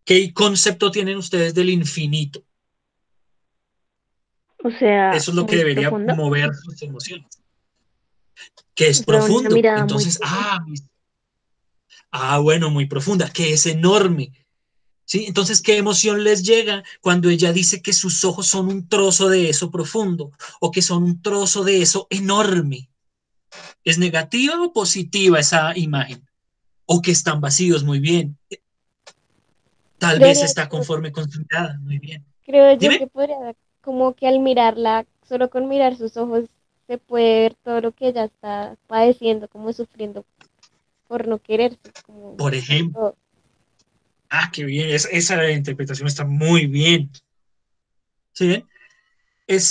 ¿Qué concepto tienen ustedes del infinito? O sea, Eso es lo que muy debería profundo. mover sus emociones. Que es O sea, una profundo. mirada muy Entonces, profunda. bueno, muy profunda, que es enorme. ¿Sí? Entonces, ¿qué emoción les llega cuando ella dice que sus ojos son un trozo de eso profundo o que son un trozo de eso enorme? ¿Es negativa o positiva esa imagen? ¿O que están vacíos? Muy bien. Tal vez Creería está yo, conforme con su mirada. Muy bien. creo yo que Dime. podría, como que al mirarla, solo con mirar sus ojos, se puede ver todo lo que ella está padeciendo, como sufriendo por no quererse, como Por ejemplo. todo. Qué bien. Esa interpretación está muy bien. ¿Sí ven? Es,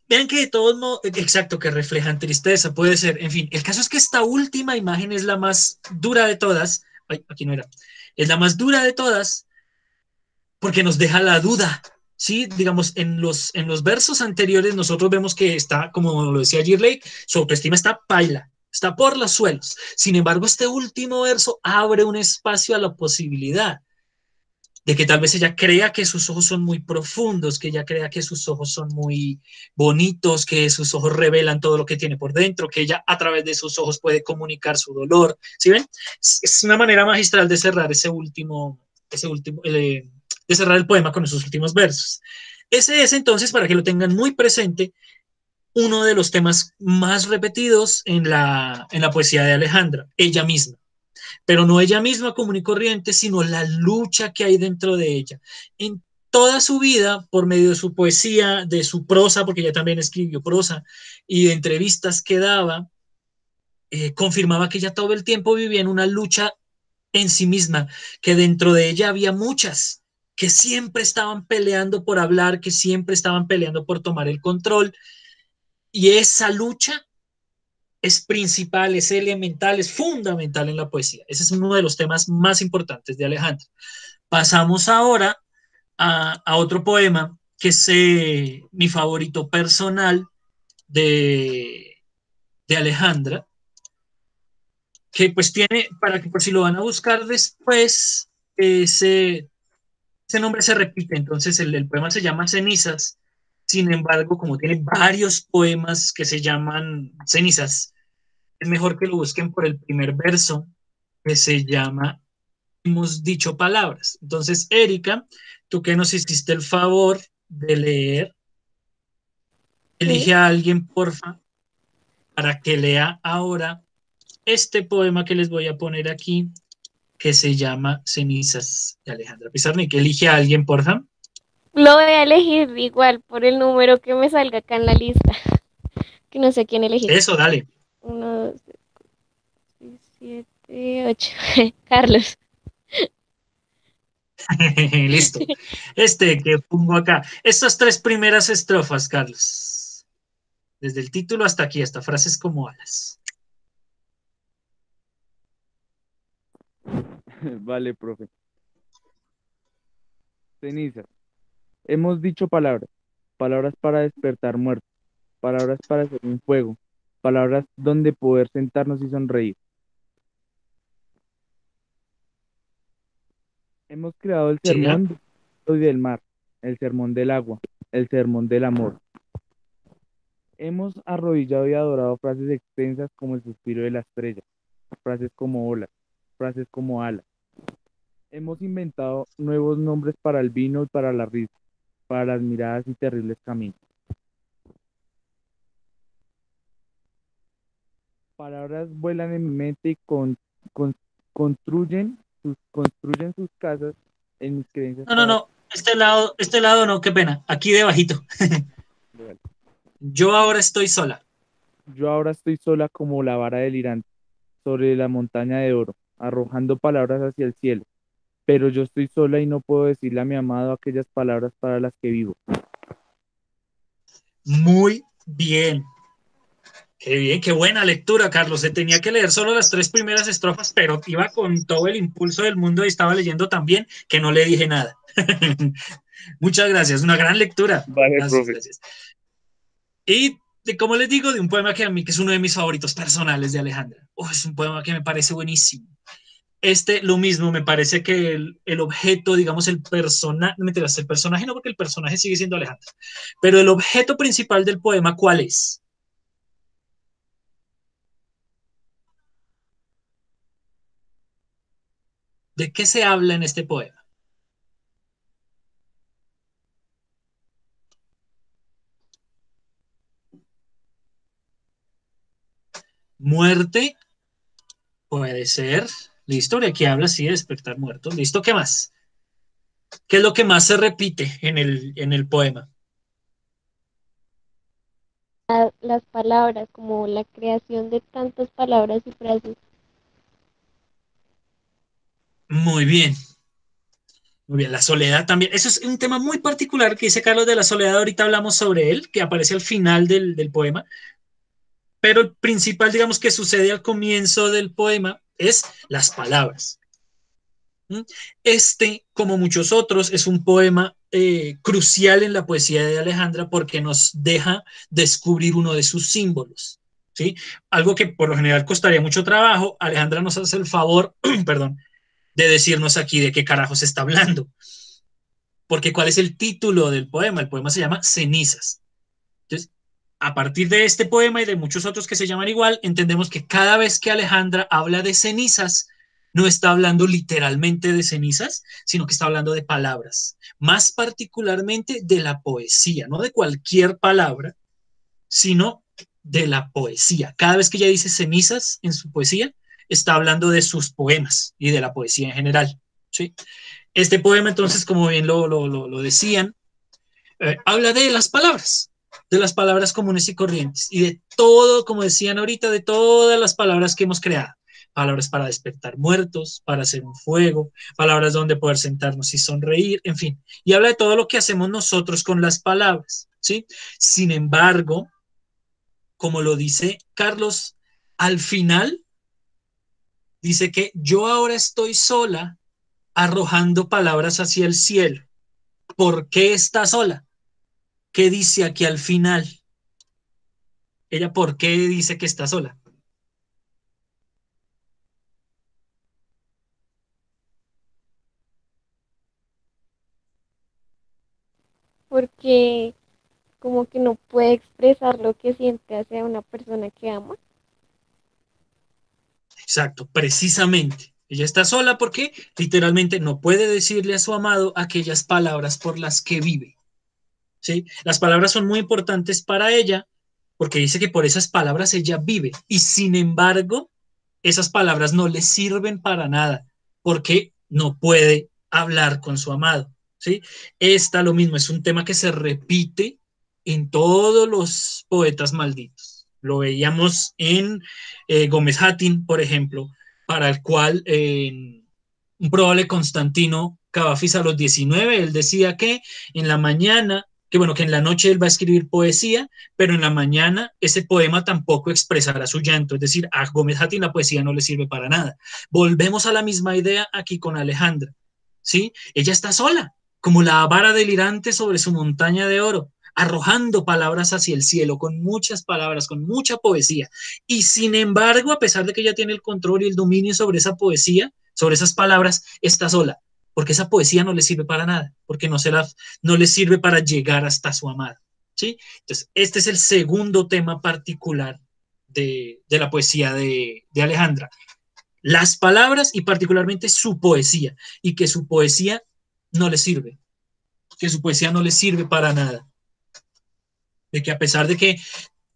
vean que de todos modos, exacto, que reflejan tristeza, puede ser, en fin, el caso es que esta última imagen es la más dura de todas, ay, aquí no era, es la más dura de todas porque nos deja la duda, ¿sí? Digamos, en los versos anteriores nosotros vemos que está, como lo decía Girley, su autoestima está paila, está por los suelos, sin embargo, este último verso abre un espacio a la posibilidad de que tal vez ella crea que sus ojos son muy profundos, que ella crea que sus ojos son muy bonitos, que sus ojos revelan todo lo que tiene por dentro, que ella a través de sus ojos puede comunicar su dolor. ¿Sí ven? Es una manera magistral de cerrar de cerrar el poema con esos últimos versos. Ese es entonces, para que lo tengan muy presente, uno de los temas más repetidos en la poesía de Alejandra, ella misma, pero no ella misma común y corriente, sino la lucha que hay dentro de ella. En toda su vida, por medio de su poesía, de su prosa, porque ella también escribió prosa, y de entrevistas que daba, confirmaba que ella todo el tiempo vivía en una lucha en sí misma, que dentro de ella había muchas, que siempre estaban peleando por hablar, que siempre estaban peleando por tomar el control, y esa lucha es principal, es elemental, es fundamental en la poesía. Ese es uno de los temas más importantes de Alejandro. Pasamos ahora a otro poema que es mi favorito personal de Alejandra, que pues tiene, para que por si lo van a buscar después, ese nombre se repite, entonces el poema se llama Cenizas, sin embargo, como tiene varios poemas que se llaman Cenizas, es mejor que lo busquen por el primer verso, que se llama Hemos dicho palabras. Entonces, Erika, tú que nos hiciste el favor de leer, Sí, elige a alguien, porfa, para que lea ahora este poema que les voy a poner aquí, que se llama Cenizas de Alejandra Pizarnik. Elige a alguien, porfa. lo voy a elegir igual por el número que me salga acá en la lista, que no sé quién elegir. Eso, dale. 1, 2, 3, 7, 8. Carlos. Listo. Este que pongo acá. Estas tres primeras estrofas, Carlos. Desde el título hasta aquí, hasta frases como alas. Vale, profe. Cenizas. Hemos dicho palabras, palabras para despertar muertos, palabras para hacer un fuego, palabras donde poder sentarnos y sonreír. Hemos creado el Siga. sermón del mar, el sermón del agua, el sermón del amor. Hemos arrodillado y adorado frases extensas como el suspiro de la estrella, frases como olas, frases como alas. Hemos inventado nuevos nombres para el vino y para la risa, para las miradas y terribles caminos. Palabras vuelan en mi mente y con- construyen sus casas en mis creencias No, no, para... no. Este lado no, qué pena. Aquí debajito. Yo ahora estoy sola. Yo ahora estoy sola como la vara delirante sobre la montaña de oro, arrojando palabras hacia el cielo. Pero yo estoy sola y no puedo decirle a mi amado aquellas palabras para las que vivo. Muy bien. Qué bien, qué buena lectura, Carlos. Se tenía que leer solo las 3 primeras estrofas, pero iba con todo el impulso del mundo y estaba leyendo tan bien que no le dije nada. Muchas gracias, una gran lectura. Vale, Gracias, profe. gracias. Y como les digo, de un poema que a mí que es uno de mis favoritos personales de Alejandra. Es un poema que me parece buenísimo. Lo mismo, me parece que el objeto, digamos, el personaje, no me enteras, el personaje no, porque el personaje sigue siendo Alejandra, pero el objeto principal del poema, ¿cuál es? ¿De qué se habla en este poema? Muerte, puede ser. Listo, de aquí habla, sí, de despertar muertos. Listo, ¿qué más? ¿Qué es lo que más se repite en el poema? Las palabras, como la creación de tantas palabras y frases. Muy bien, muy bien. La soledad también. Eso es un tema muy particular que dice Carlos de la soledad. Ahorita hablamos sobre él, que aparece al final del poema. Pero el principal, digamos, que sucede al comienzo del poema es las palabras. Como muchos otros, es un poema crucial en la poesía de Alejandra porque nos deja descubrir uno de sus símbolos. ¿Sí? Algo que por lo general costaría mucho trabajo, Alejandra nos hace el favor, perdón, de decirnos aquí de qué carajo se está hablando. Porque ¿cuál es el título del poema? El poema se llama Cenizas. Entonces, a partir de este poema y de muchos otros que se llaman igual, entendemos que cada vez que Alejandra habla de cenizas, no está hablando literalmente de cenizas, sino que está hablando de palabras, más particularmente de la poesía, no de cualquier palabra, sino de la poesía. Cada vez que ella dice cenizas en su poesía, está hablando de sus poemas y de la poesía en general. ¿Sí? Este poema, entonces, como bien lo decían, habla de las palabras comunes y corrientes y de todo, como decían ahorita, de todas las palabras que hemos creado. Palabras para despertar muertos, para hacer un fuego, palabras donde poder sentarnos y sonreír, en fin. Y habla de todo lo que hacemos nosotros con las palabras, ¿sí? Sin embargo, como lo dice Carlos, al final dice que yo ahora estoy sola arrojando palabras hacia el cielo. ¿Por qué está sola? ¿Qué dice aquí al final? Ella, ¿por qué dice que está sola? Porque como que no puede expresar lo que siente hacia una persona que ama. Exacto, precisamente. Ella está sola porque literalmente no puede decirle a su amado aquellas palabras por las que vive. ¿Sí? Las palabras son muy importantes para ella porque dice que por esas palabras ella vive y sin embargo esas palabras no le sirven para nada porque no puede hablar con su amado. ¿Sí? Esta lo mismo, es un tema que se repite en todos los poetas malditos. Lo veíamos en Gómez Hattin, por ejemplo, para el cual un probable Constantino Cavafis a los 19, él decía que en la mañana, que bueno, que en la noche él va a escribir poesía, pero en la mañana ese poema tampoco expresará su llanto, es decir, a Gómez Hattin la poesía no le sirve para nada. Volvemos a la misma idea aquí con Alejandra, ¿sí? Ella está sola, como la vara delirante sobre su montaña de oro, arrojando palabras hacia el cielo, con muchas palabras, con mucha poesía. Y sin embargo, a pesar de que ella tiene el control y el dominio sobre esa poesía, sobre esas palabras, está sola. porque esa poesía no le sirve para nada, porque no le sirve para llegar hasta su amada, ¿sí? Entonces, este es el segundo tema particular de la poesía de Alejandra. Las palabras y particularmente su poesía, y que su poesía no le sirve, que su poesía no le sirve para nada. De que a pesar de que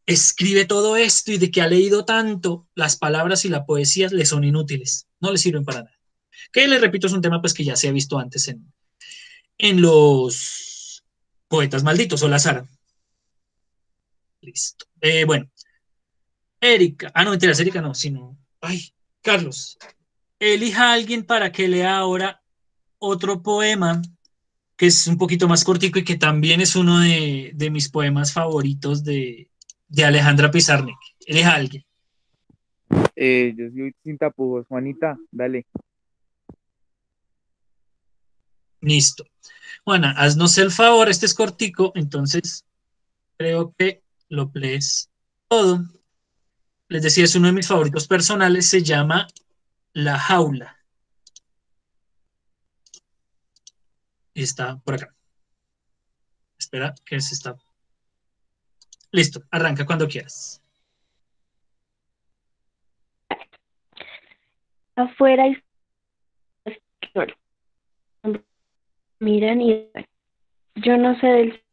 escribe todo esto y de que ha leído tanto, las palabras y la poesía le son inútiles, no le sirven para nada. Que les repito, es un tema pues que ya se ha visto antes en los poetas malditos o la Sara. Listo. Bueno, Erika, no, mentiras, Erika no, sino, ay, Carlos, elija a alguien para que lea ahora otro poema que es un poquito más cortico y que también es uno de mis poemas favoritos de Alejandra Pizarnik. Elija a alguien. Yo soy sin tapujos, Juanita, dale. Listo. Juana, haznos el favor, este es cortico, entonces creo que lo lees todo. Les decía, es uno de mis favoritos personales, se llama La Jaula. Y está por acá. Espera, que se está. Listo, arranca cuando quieras. Afuera hay flores. Miran y yo no sé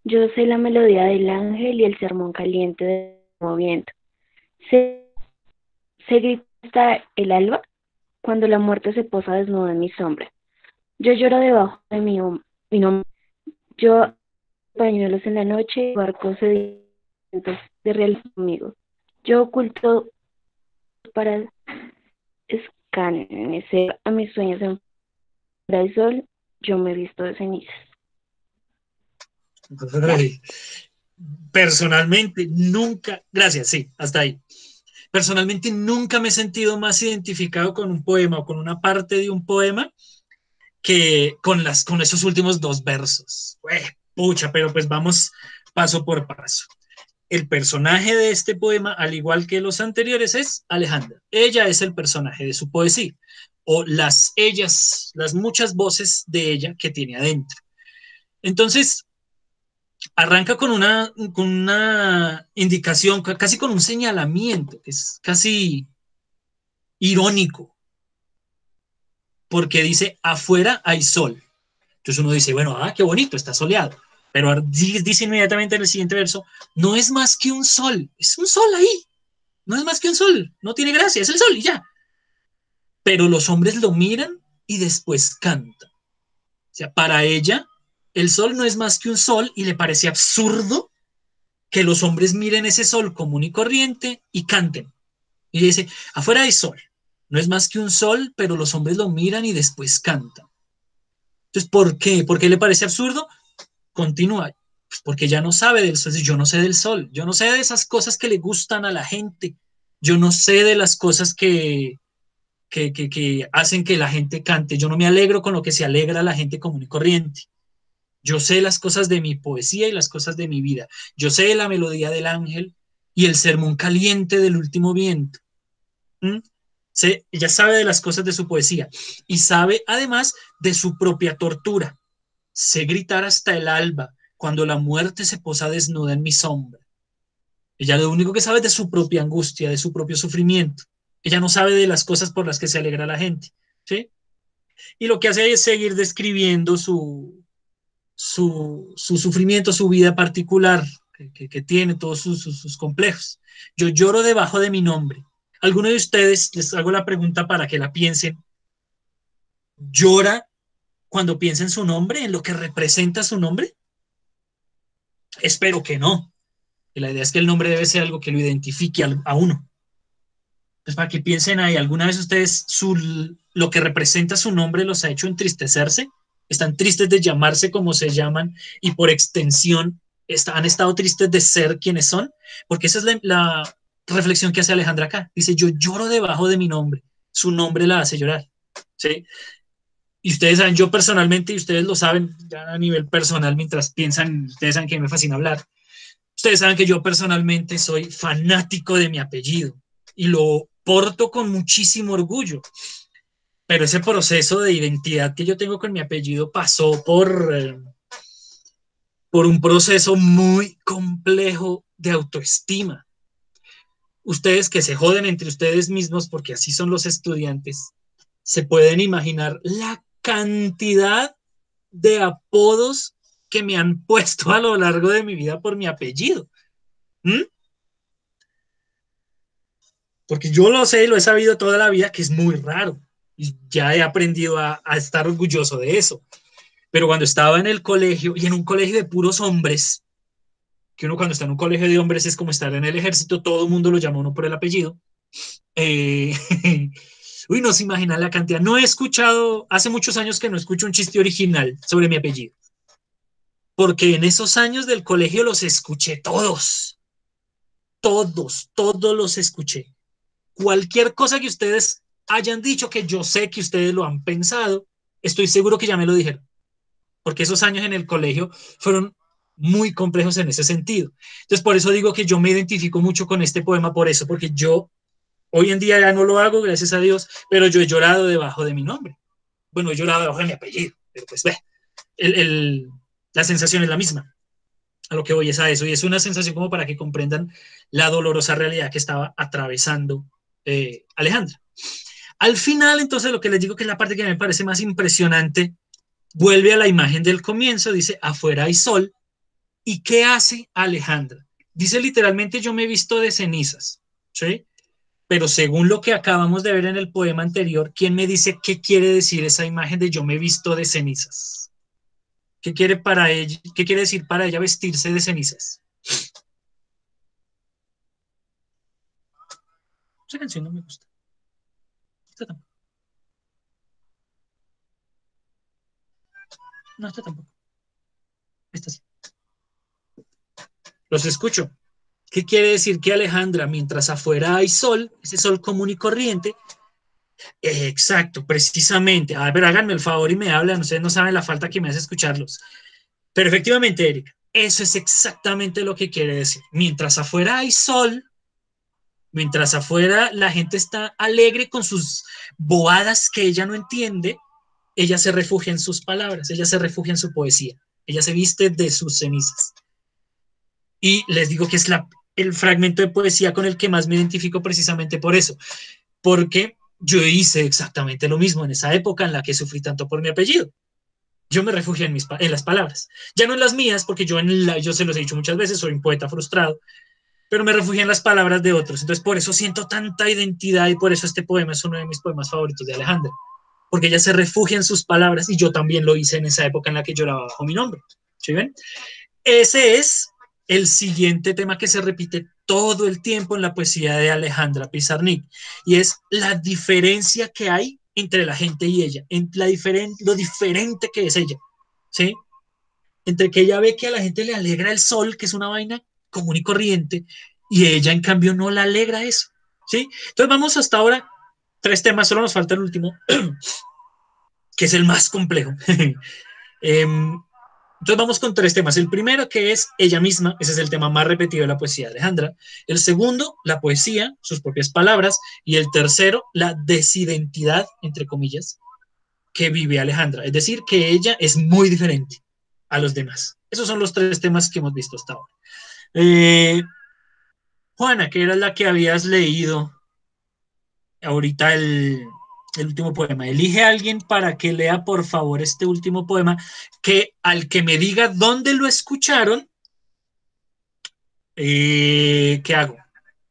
yo sé la melodía del ángel y el sermón caliente del viento. Se grita hasta el alba cuando la muerte se posa desnuda en mi sombra. Yo lloro debajo de mi nombre. Yo pañuelos en la noche, barcos sedientos de real conmigo. Yo oculto para escanecer a mis sueños en el sol. Yo me visto de cenizas. Personalmente, nunca, gracias, sí, hasta ahí. Personalmente, nunca me he sentido más identificado con un poema o con una parte de un poema que con esos últimos dos versos. Pucha, pero pues vamos paso por paso. El personaje de este poema, al igual que los anteriores, es Alejandra. Ella es el personaje de su poesía, o las muchas voces de ella que tiene adentro. Entonces, arranca con una indicación, casi con un señalamiento, que es casi irónico, porque dice, afuera hay sol. Entonces uno dice, bueno, qué bonito, está soleado. Pero dice inmediatamente en el siguiente verso, no es más que un sol, es un sol ahí, no es más que un sol, no tiene gracia, es el sol y ya. Pero los hombres lo miran y después cantan. O sea, para ella, el sol no es más que un sol y le parece absurdo que los hombres miren ese sol común y corriente y canten. Y dice, afuera hay sol, no es más que un sol, pero los hombres lo miran y después cantan. Entonces, ¿por qué? ¿Por qué le parece absurdo? Continúa, pues porque ya no sabe del sol. Yo no sé del sol, yo no sé de esas cosas que le gustan a la gente, yo no sé de las cosas que hacen que la gente cante, yo no me alegro con lo que se alegra la gente común y corriente. Yo sé las cosas de mi poesía y las cosas de mi vida. Yo sé la melodía del ángel y el sermón caliente del último viento. Ella sabe de las cosas de su poesía y sabe además de su propia tortura. Sé gritar hasta el alba cuando la muerte se posa desnuda en mi sombra. Ella lo único que sabe es de su propia angustia, de su propio sufrimiento. Ella no sabe de las cosas por las que se alegra la gente, ¿sí? Y lo que hace es seguir describiendo su sufrimiento, su vida particular, que tiene todos sus complejos. Yo lloro debajo de mi nombre. ¿Alguno de ustedes, les hago la pregunta para que la piensen, llora cuando piensa en su nombre, en lo que representa su nombre? Espero que no. Y la idea es que el nombre debe ser algo que lo identifique a uno. Pues para que piensen ahí, ¿alguna vez ustedes lo que representa su nombre los ha hecho entristecerse? ¿Están tristes de llamarse como se llaman y por extensión han estado tristes de ser quienes son? Porque esa es la reflexión que hace Alejandra acá. Dice, yo lloro debajo de mi nombre. Su nombre la hace llorar. ¿Sí? Y ustedes saben, yo personalmente, y ustedes lo saben ya a nivel personal, mientras piensan, ustedes saben que me fascina hablar. Ustedes saben que yo personalmente soy fanático de mi apellido y lo porto con muchísimo orgullo. pero ese proceso de identidad que yo tengo con mi apellido pasó por un proceso muy complejo de autoestima. Ustedes que se joden entre ustedes mismos, porque así son los estudiantes, se pueden imaginar la cantidad de apodos que me han puesto a lo largo de mi vida por mi apellido. ¿Mm? Porque yo lo sé y lo he sabido toda la vida que es muy raro. Y ya he aprendido a estar orgulloso de eso. Pero cuando estaba en el colegio, y en un colegio de puros hombres, que uno cuando está en un colegio de hombres es como estar en el ejército, todo el mundo lo llama uno por el apellido. Eh, uy, no se imagina la cantidad. No he escuchado, hace muchos años que no escucho un chiste original sobre mi apellido. Porque en esos años del colegio los escuché todos. Todos los escuché. Cualquier cosa que ustedes hayan dicho, que yo sé que ustedes lo han pensado, estoy seguro que ya me lo dijeron. Porque esos años en el colegio fueron muy complejos en ese sentido. Entonces, por eso digo que yo me identifico mucho con este poema, por eso, porque yo hoy en día ya no lo hago, gracias a Dios, pero yo he llorado debajo de mi nombre. Bueno, he llorado debajo de mi apellido, pero pues ve, el, el, la sensación es la misma. A lo que voy es a eso, y es una sensación como para que comprendan la dolorosa realidad que estaba atravesando Alejandra. Al final, entonces, lo que les digo que es la parte que me parece más impresionante, vuelve a la imagen del comienzo, dice, afuera hay sol. ¿Y qué hace Alejandra? Dice literalmente, yo me he visto de cenizas, ¿sí? Pero según lo que acabamos de ver en el poema anterior, ¿quién me dice qué quiere decir esa imagen de yo me he visto de cenizas? ¿Qué quiere para ella, qué quiere decir para ella vestirse de cenizas? Esa canción no me gusta. Esta tampoco. No, esta tampoco. Esta sí. Los escucho. ¿Qué quiere decir que Alejandra, mientras afuera hay sol, ese sol común y corriente? Exacto, precisamente. A ver, háganme el favor y me hablan. Ustedes no saben la falta que me hace escucharlos. Pero efectivamente, Erika, eso es exactamente lo que quiere decir. Mientras afuera hay sol, mientras afuera la gente está alegre con sus bobadas que ella no entiende, ella se refugia en sus palabras, ella se refugia en su poesía, ella se viste de sus cenizas. Y les digo que es el fragmento de poesía con el que más me identifico precisamente por eso, porque yo hice exactamente lo mismo en esa época en la que sufrí tanto por mi apellido. Yo me refugio en las palabras, ya no en las mías, porque yo se los he dicho muchas veces, soy un poeta frustrado, pero me refugio en las palabras de otros. Entonces, por eso siento tanta identidad y por eso este poema es uno de mis poemas favoritos de Alejandra, porque ella se refugia en sus palabras y yo también lo hice en esa época en la que lloraba bajo mi nombre. ¿Sí ven? Ese es el siguiente tema que se repite todo el tiempo en la poesía de Alejandra Pizarnik, y es la diferencia que hay entre la gente y ella, en lo diferente que es ella, ¿sí? Entre que ella ve que a la gente le alegra el sol, que es una vaina común y corriente, y ella en cambio no la alegra eso, ¿sí? Entonces vamos hasta ahora, 3 temas, solo nos falta el último, que es el más complejo. Entonces vamos con 3 temas. El primero, que es ella misma, ese es el tema más repetido de la poesía de Alejandra. El segundo, la poesía, sus propias palabras. Y el tercero, la desidentidad, entre comillas, que vive Alejandra. Es decir, que ella es muy diferente a los demás. Esos son los 3 temas que hemos visto hasta ahora. Juana, que era la que habías leído ahorita el último poema. Elige a alguien para que lea, por favor, este último poema, que al que me diga dónde lo escucharon, ¿qué hago?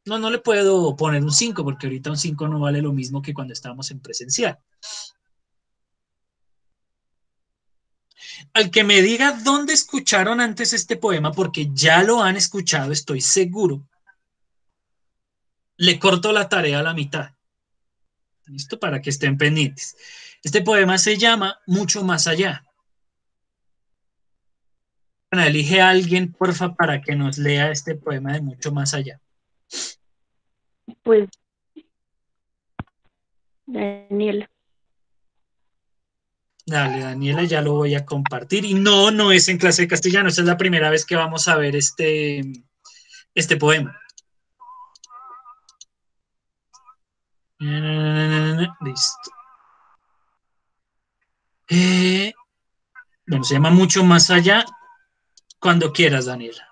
No le puedo poner un 5 porque ahorita un 5 no vale lo mismo que cuando estábamos en presencial. Al que me diga dónde escucharon antes este poema, porque ya lo han escuchado, estoy seguro, le corto la tarea a la mitad. ¿Listo? Para que estén pendientes. Este poema se llama Mucho más allá. Bueno, elige a alguien, porfa, para que nos lea este poema de Mucho más allá. Pues, Daniel. Dale, Daniela, ya lo voy a compartir. Y no es en clase de castellano, esta es la primera vez que vamos a ver este poema. Listo. Eh, bueno, se llama Mucho Más Allá. Cuando quieras, Daniela.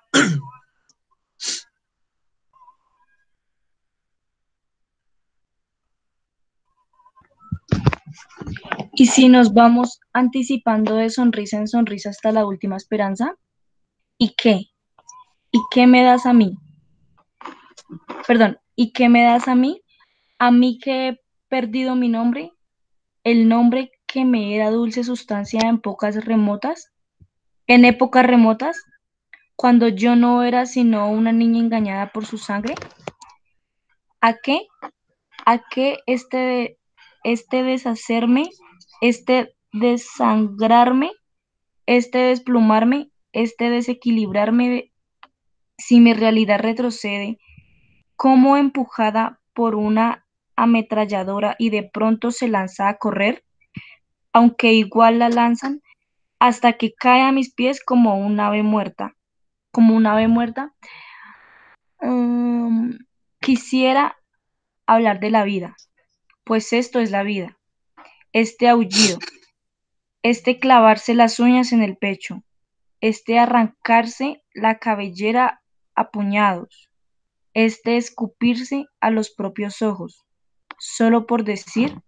Y si nos vamos anticipando de sonrisa en sonrisa hasta la última esperanza, ¿y qué? ¿Y qué me das a mí? Perdón, ¿y qué me das a mí? A mí que he perdido mi nombre, el nombre que me era dulce sustancia en épocas remotas, cuando yo no era sino una niña engañada por su sangre. ¿A qué? ¿A qué este deshacerme, este desangrarme, este desplumarme, este desequilibrarme, si mi realidad retrocede, como empujada por una ametralladora y de pronto se lanza a correr, aunque igual la lanzan, hasta que cae a mis pies como un ave muerta? Mm, Quisiera hablar de la vida, pues esto es la vida, este aullido, este clavarse las uñas en el pecho, este arrancarse la cabellera a puñados, este escupirse a los propios ojos, solo por decir,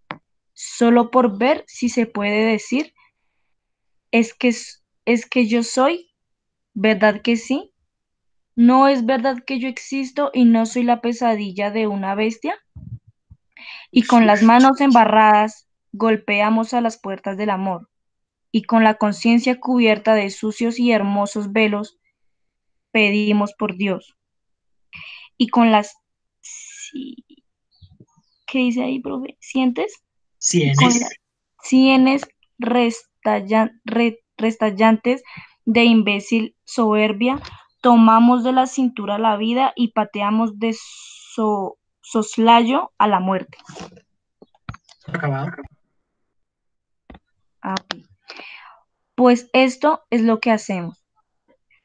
solo por ver si se puede decir, es que yo soy, ¿verdad que sí? ¿No es verdad que yo existo y no soy la pesadilla de una bestia? Y con las manos embarradas golpeamos a las puertas del amor, y con la conciencia cubierta de sucios y hermosos velos pedimos por Dios. Y con las... sí, ¿qué dice ahí, profe? ¿Sientes? Y con las Sienes. sienes restallantes de imbécil soberbia, tomamos de la cintura la vida y pateamos de soslayo a la muerte. Acabado. Ah, ok. Pues esto es lo que hacemos.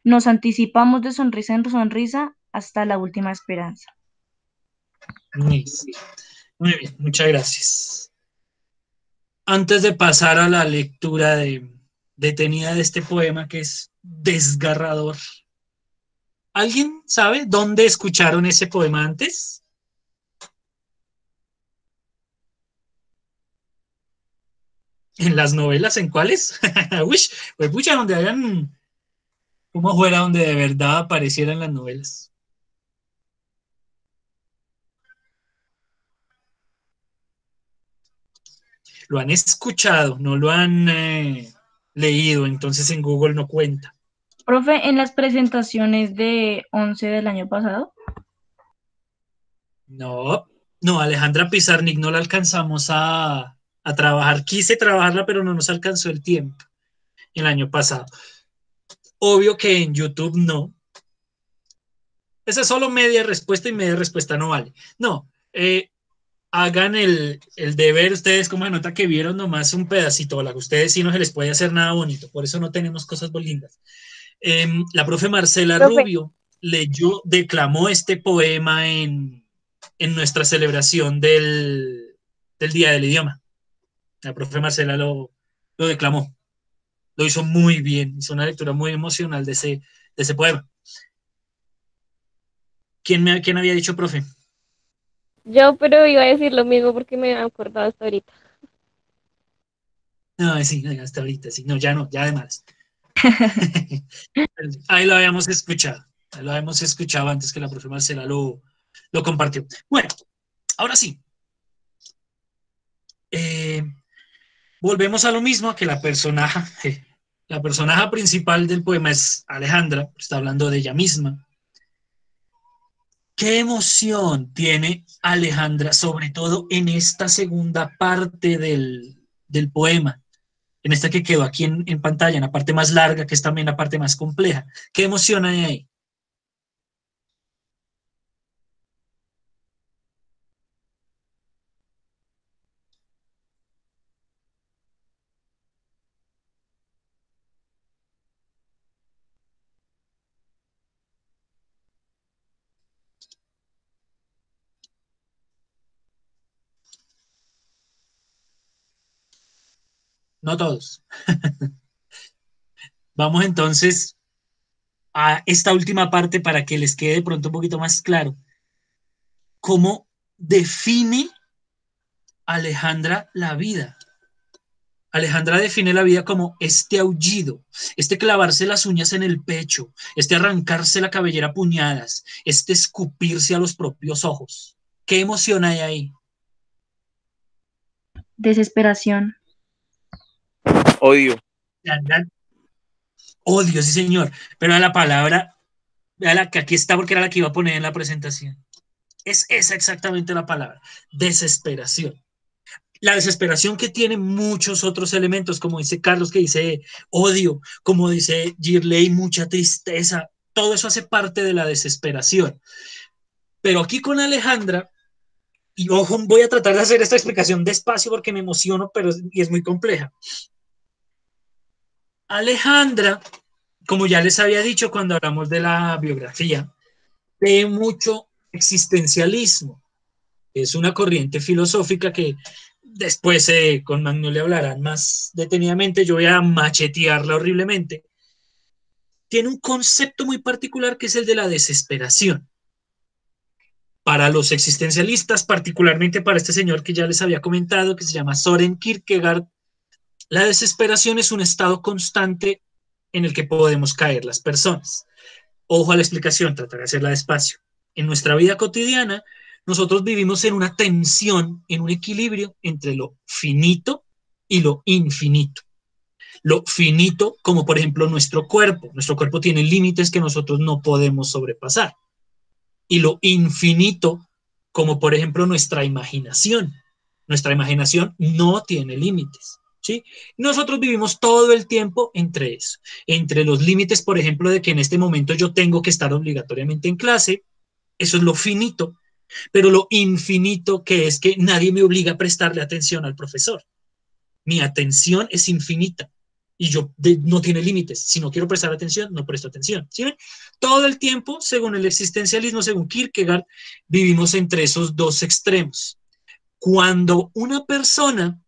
Nos anticipamos de sonrisa en sonrisa hasta la última esperanza. Listo. Muy bien, muchas gracias. Antes de pasar a la lectura detenida de este poema que es desgarrador, ¿alguien sabe dónde escucharon ese poema antes? ¿En las novelas? ¿En cuáles? Uy, pues pucha, donde hayan, como fuera donde de verdad aparecieran las novelas. Lo han escuchado, no lo han leído, entonces en Google no cuenta. Profe, en las presentaciones de 11 del año pasado, No, no, Alejandra Pizarnik no la alcanzamos a trabajar. Quise trabajarla, pero no nos alcanzó el tiempo el año pasado. Obvio que en YouTube no. Esa es solo media respuesta y media respuesta no vale. No, hagan el deber ustedes, como de nota que vieron nomás un pedacito, la que ustedes sí no se les puede hacer nada bonito, por eso no tenemos cosas lindas. La profe Marcela Profe, Rubio leyó, declamó este poema en nuestra celebración del Día del Idioma. La profe Marcela lo declamó, lo hizo muy bien, hizo una lectura muy emocional de ese poema. ¿Quién había dicho, profe? yo pero iba a decir lo mismo porque me he acordado hasta ahorita. No, sí, no, hasta ahorita, sí, no, ya no, ya además. Ahí lo habíamos escuchado antes que la profe Marcela lo compartió. Bueno, ahora sí, eh, volvemos a lo mismo, que la personaje principal del poema es Alejandra, está hablando de ella misma. ¿Qué emoción tiene Alejandra, sobre todo en esta segunda parte del poema? En esta que quedó aquí en pantalla, en la parte más larga, que es también la parte más compleja. ¿Qué emoción hay ahí? no todos. Vamos entonces a esta última parte para que les quede de pronto un poquito más claro. ¿Cómo define Alejandra la vida? Alejandra define la vida como este aullido, este clavarse las uñas en el pecho, este arrancarse la cabellera a puñadas, este escupirse a los propios ojos. ¿Qué emoción hay ahí? Desesperación. Odio. Odio, sí señor, pero a la palabra, a la que aquí está porque era la que iba a poner en la presentación. Es esa exactamente la palabra, desesperación. La desesperación que tiene muchos otros elementos, como dice Carlos, que dice odio, como dice Girley, mucha tristeza, todo eso hace parte de la desesperación. Pero aquí con Alejandra, y ojo, voy a tratar de hacer esta explicación despacio porque me emociono, pero y es muy compleja. Alejandra, como ya les había dicho cuando hablamos de la biografía, lee mucho existencialismo. Es una corriente filosófica que después con Magnolia hablarán más detenidamente, yo voy a machetearla horriblemente. Tiene un concepto muy particular que es el de la desesperación. Para los existencialistas, particularmente para este señor que ya les había comentado, que se llama Soren Kierkegaard, la desesperación es un estado constante en el que podemos caer las personas. Ojo a la explicación, trataré de hacerla despacio. En nuestra vida cotidiana, nosotros vivimos en una tensión, en un equilibrio entre lo finito y lo infinito. Lo finito, como por ejemplo nuestro cuerpo. Nuestro cuerpo tiene límites que nosotros no podemos sobrepasar. Y lo infinito, como por ejemplo nuestra imaginación. Nuestra imaginación no tiene límites. ¿Sí? Nosotros vivimos todo el tiempo entre eso, entre los límites, por ejemplo, de que en este momento yo tengo que estar obligatoriamente en clase, eso es lo finito, pero lo infinito que es que nadie me obliga a prestarle atención al profesor. Mi atención es infinita y no tiene límites. Si no quiero prestar atención, no presto atención. ¿Sí ven? Todo el tiempo, según el existencialismo, según Kierkegaard, vivimos entre esos dos extremos. Cuando una persona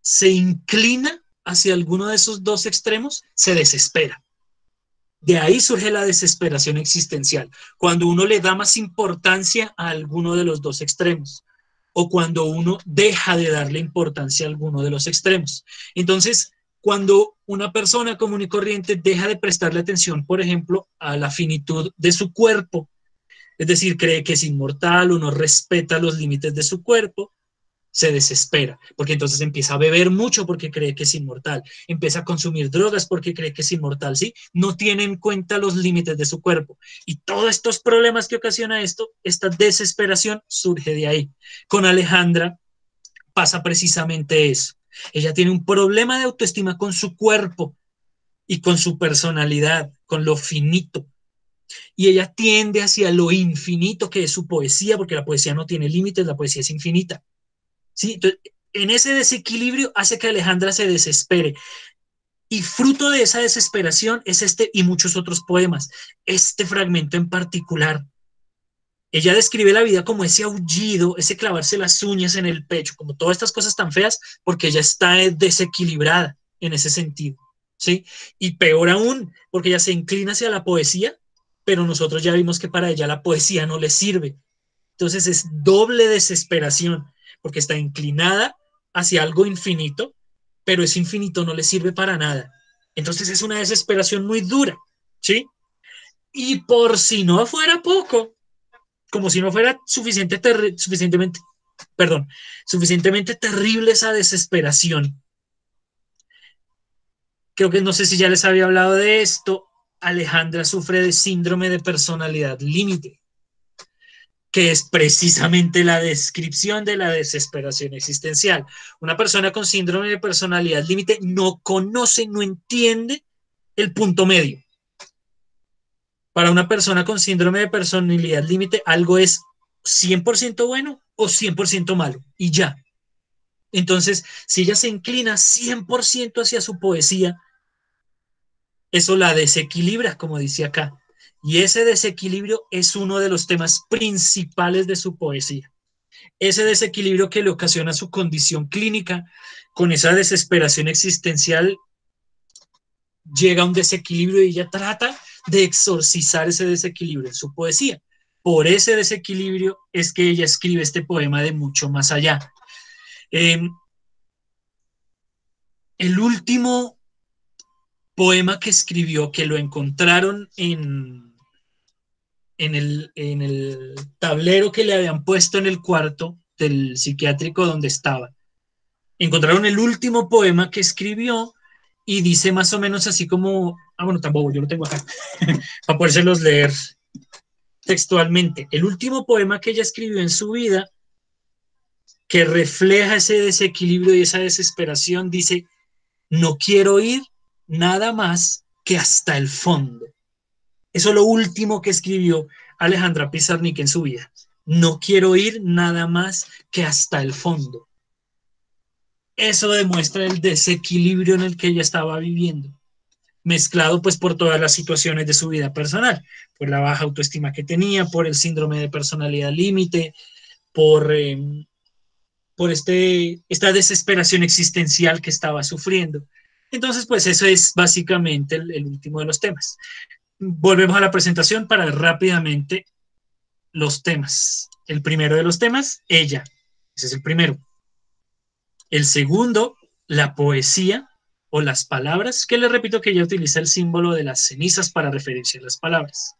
se inclina hacia alguno de esos dos extremos, se desespera. De ahí surge la desesperación existencial, cuando uno le da más importancia a alguno de los dos extremos o cuando uno deja de darle importancia a alguno de los extremos. Entonces, cuando una persona común y corriente deja de prestarle atención, por ejemplo, a la finitud de su cuerpo, es decir, cree que es inmortal o no respeta los límites de su cuerpo, se desespera, porque entonces empieza a beber mucho porque cree que es inmortal, empieza a consumir drogas porque cree que es inmortal, ¿sí? No tiene en cuenta los límites de su cuerpo. Y todos estos problemas que ocasiona esto, esta desesperación surge de ahí. Con Alejandra pasa precisamente eso. Ella tiene un problema de autoestima con su cuerpo y con su personalidad, con lo finito. Y ella tiende hacia lo infinito que es su poesía, porque la poesía no tiene límites, la poesía es infinita. ¿Sí? Entonces, en ese desequilibrio hace que Alejandra se desespere. Y fruto de esa desesperación es este y muchos otros poemas. Este fragmento en particular. Ella describe la vida como ese aullido, ese clavarse las uñas en el pecho, como todas estas cosas tan feas, porque ella está desequilibrada en ese sentido. ¿Sí? Y peor aún, porque ella se inclina hacia la poesía, pero nosotros ya vimos que para ella la poesía no le sirve. Entonces es doble desesperación, porque está inclinada hacia algo infinito, pero ese infinito no le sirve para nada. Entonces es una desesperación muy dura, ¿sí? Y por si no fuera poco, como si no fuera suficientemente terrible esa desesperación. Creo que no sé si ya les había hablado de esto, Alejandra sufre de síndrome de personalidad límite, que es precisamente la descripción de la desesperación existencial. Una persona con síndrome de personalidad límite no conoce, no entiende el punto medio. Para una persona con síndrome de personalidad límite, algo es 100% bueno o 100% malo, y ya. Entonces, si ella se inclina 100% hacia su poesía, eso la desequilibra, como dice acá. Y ese desequilibrio es uno de los temas principales de su poesía. ese desequilibrio que le ocasiona su condición clínica, con esa desesperación existencial, llega a un desequilibrio y ella trata de exorcizar ese desequilibrio en su poesía. Por ese desequilibrio es que ella escribe este poema de Mucho más allá. El último poema que escribió, que lo encontraron en el tablero que le habían puesto en el cuarto del psiquiátrico donde estaba, encontraron el último poema que escribió y dice más o menos así como, bueno, tampoco, yo lo tengo acá, para podérselos leer textualmente. El último poema que ella escribió en su vida, que refleja ese desequilibrio y esa desesperación, dice: no quiero ir nada más que hasta el fondo. Eso es lo último que escribió Alejandra Pizarnik en su vida. No quiero ir nada más que hasta el fondo. Eso demuestra el desequilibrio en el que ella estaba viviendo, mezclado pues por todas las situaciones de su vida personal, por la baja autoestima que tenía, por el síndrome de personalidad límite, por esta desesperación existencial que estaba sufriendo. Entonces, pues eso es básicamente el último de los temas. Volvemos a la presentación para ver rápidamente los temas. El primero de los temas, ella. Ese es el primero. El segundo, la poesía o las palabras, que le repito que ella utiliza el símbolo de las cenizas para referirse a las palabras.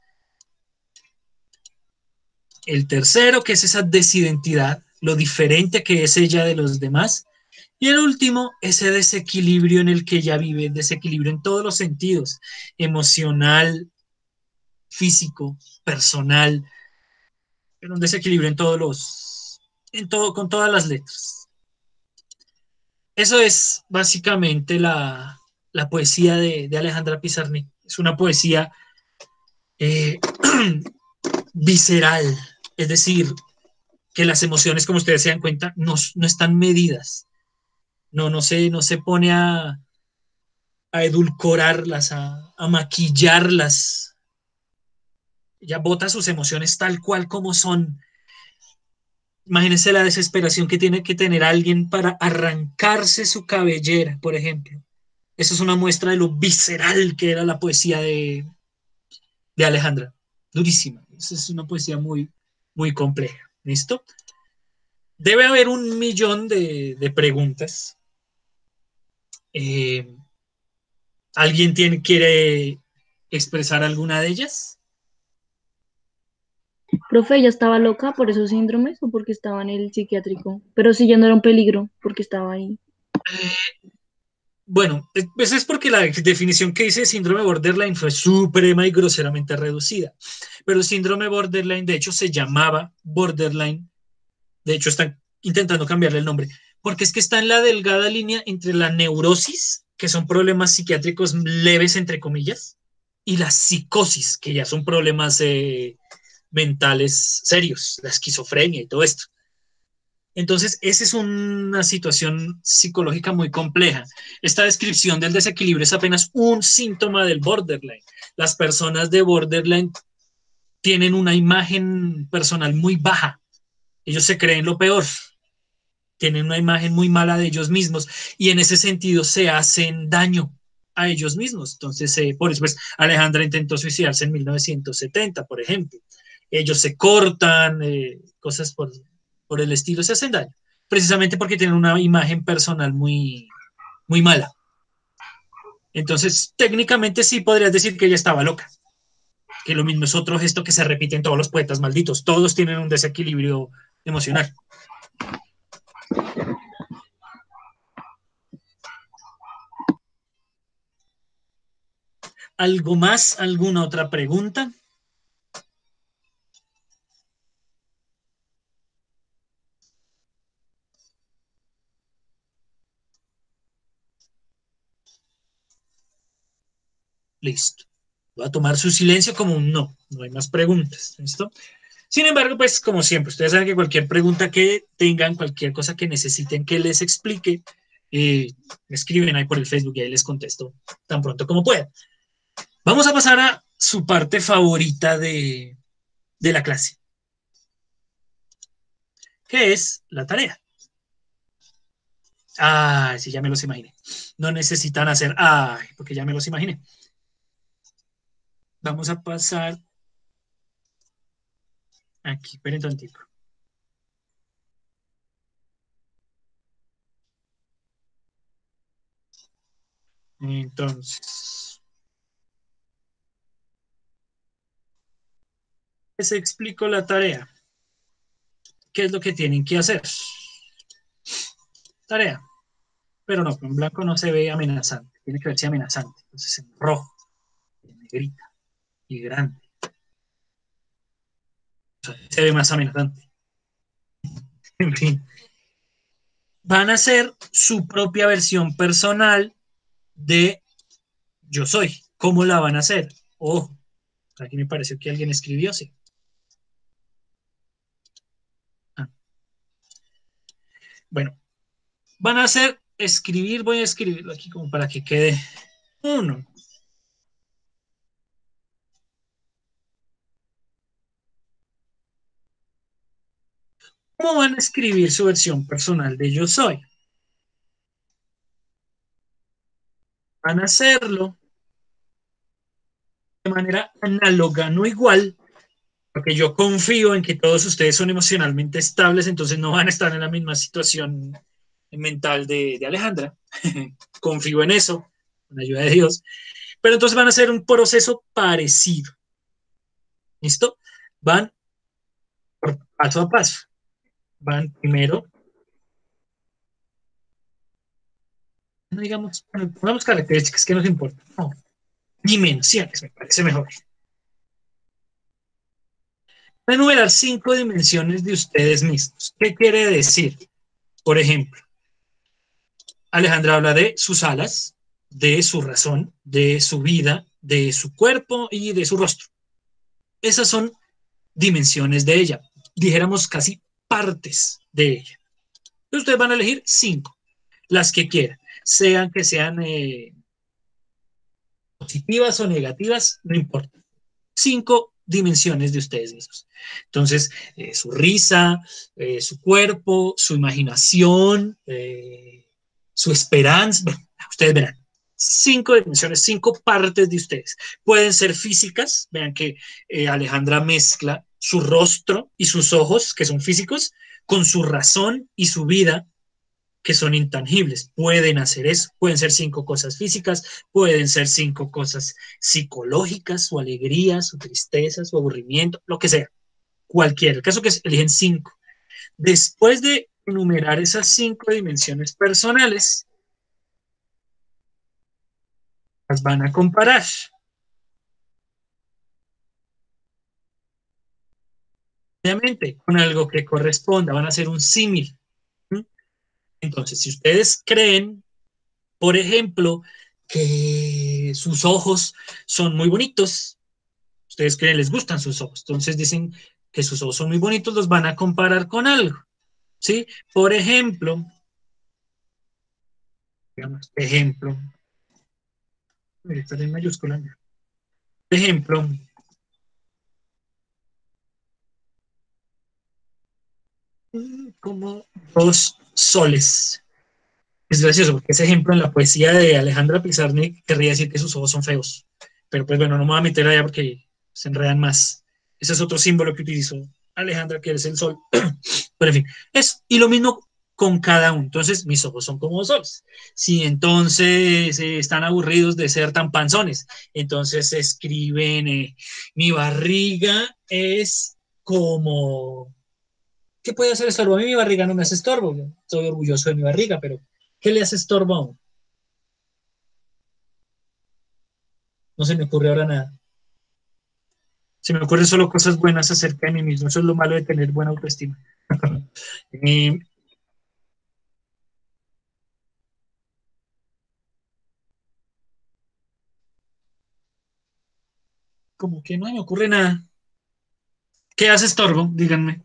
El tercero, que es esa desidentidad, lo diferente que es ella de los demás. Y el último, ese desequilibrio en el que ella vive, desequilibrio en todos los sentidos, emocional, físico, personal, pero un desequilibrio en con todas las letras. Eso es básicamente la poesía de Alejandra Pizarnik. Es una poesía visceral, es decir, que las emociones, como ustedes se dan cuenta, no están medidas. No se pone a edulcorarlas, a maquillarlas. Ella bota sus emociones tal cual como son. Imagínense la desesperación que tiene que tener alguien para arrancarse su cabellera, por ejemplo. Eso es una muestra de lo visceral que era la poesía de Alejandra. Durísima. Eso es una poesía muy, muy compleja. ¿Listo? Debe haber 1.000.000 de preguntas. ¿Alguien quiere expresar alguna de ellas? Profe, ¿ella estaba loca por esos síndromes o porque estaba en el psiquiátrico? Pero si ya no era un peligro, porque estaba ahí. Bueno, eso es porque la definición que dice síndrome borderline fue suprema y groseramente reducida. Pero el síndrome borderline, de hecho, se llamaba borderline. De hecho, están intentando cambiarle el nombre, porque es que está en la delgada línea entre la neurosis, que son problemas psiquiátricos leves, entre comillas, y la psicosis, que ya son problemas mentales serios, la esquizofrenia y todo esto. Entonces, esa es una situación psicológica muy compleja. Esta descripción del desequilibrio es apenas un síntoma del borderline. Las personas de borderline tienen una imagen personal muy baja. Ellos se creen lo peor. Tienen una imagen muy mala de ellos mismos y en ese sentido se hacen daño a ellos mismos. Entonces, por eso pues, Alejandra intentó suicidarse en 1970, por ejemplo. Ellos se cortan, cosas por el estilo, se hacen daño, precisamente porque tienen una imagen personal muy, muy mala. Entonces, técnicamente sí podrías decir que ella estaba loca, que lo mismo es otro gesto que se repite en todos los poetas malditos, todos tienen un desequilibrio emocional. ¿Algo más? ¿Alguna otra pregunta? Listo. Voy a tomar su silencio como un no. No hay más preguntas. ¿Listo? Sin embargo, pues como siempre, ustedes saben que cualquier pregunta que tengan, cualquier cosa que necesiten que les explique, me escriben ahí por el Facebook y ahí les contesto tan pronto como pueda. Vamos a pasar a su parte favorita de la clase, ¿Qué es la tarea? Ay, sí, ya me los imaginé. No necesitan hacer, ay, porque ya me los imaginé. Vamos a pasar aquí, esperen tantito. Entonces, les explico la tarea. ¿Qué es lo que tienen que hacer? Tarea. Pero no, en blanco no se ve amenazante. Tiene que verse amenazante. Entonces, en rojo, en negrita y grande. O sea, se ve más amenazante. En fin. Van a hacer su propia versión personal de yo soy. ¿Cómo la van a hacer? Oh, aquí me pareció que alguien escribió, sí. Ah, bueno, van a hacer escribir, voy a escribirlo aquí como para que quede uno. ¿Cómo van a escribir su versión personal de yo soy? Van a hacerlo de manera análoga, no igual, porque yo confío en que todos ustedes son emocionalmente estables, entonces no van a estar en la misma situación mental de Alejandra. Confío en eso, con la ayuda de Dios. Pero entonces van a hacer un proceso parecido. ¿Listo? Van por paso a paso. Van primero, no digamos, bueno, pongamos características que nos importan. No, dimensiones, me parece mejor. Van a enumerar 5 dimensiones de ustedes mismos. ¿Qué quiere decir? Por ejemplo, Alejandra habla de sus alas, de su razón, de su vida, de su cuerpo y de su rostro. Esas son dimensiones de ella, dijéramos casi partes de ella. Ustedes van a elegir 5, las que quieran, sean que sean positivas o negativas, no importa. 5 dimensiones de ustedes mismos. Entonces, su risa, su cuerpo, su imaginación, su esperanza, bueno, ustedes verán. 5 dimensiones, 5 partes de ustedes. Pueden ser físicas, vean que Alejandra mezcla su rostro y sus ojos, que son físicos, con su razón y su vida, que son intangibles. Pueden hacer eso. Pueden ser 5 cosas físicas, pueden ser 5 cosas psicológicas, o alegrías, o tristezas, o aburrimiento, lo que sea. Cualquiera. El caso que eligen 5. Después de enumerar esas 5 dimensiones personales, las van a comparar. Obviamente, con algo que corresponda, van a hacer un símil. Entonces, si ustedes creen, por ejemplo, que sus ojos son muy bonitos, ustedes creen, les gustan sus ojos, entonces dicen que sus ojos son muy bonitos, los van a comparar con algo, ¿sí? Por ejemplo, digamos, está en mayúscula, por ejemplo, como 2 soles. Es gracioso porque ese ejemplo en la poesía de Alejandra Pizarnik querría decir que sus ojos son feos, pero pues bueno, no me voy a meter allá porque se enredan más. Ese es otro símbolo que utilizó Alejandra, que es el sol. Pero en fin, eso. Y lo mismo con cada uno. Entonces, mis ojos son como soles. Si entonces están aburridos de ser tan panzones, entonces escriben, mi barriga es como... ¿Qué puede hacer estorbo? A mí mi barriga no me hace estorbo. Estoy orgulloso de mi barriga, pero ¿qué le hace estorbo a uno? No se me ocurre ahora nada. Se me ocurren solo cosas buenas acerca de mí mismo. Eso es lo malo de tener buena autoestima. y, como que no me ocurre nada. ¿Qué hace estorbo? Díganme.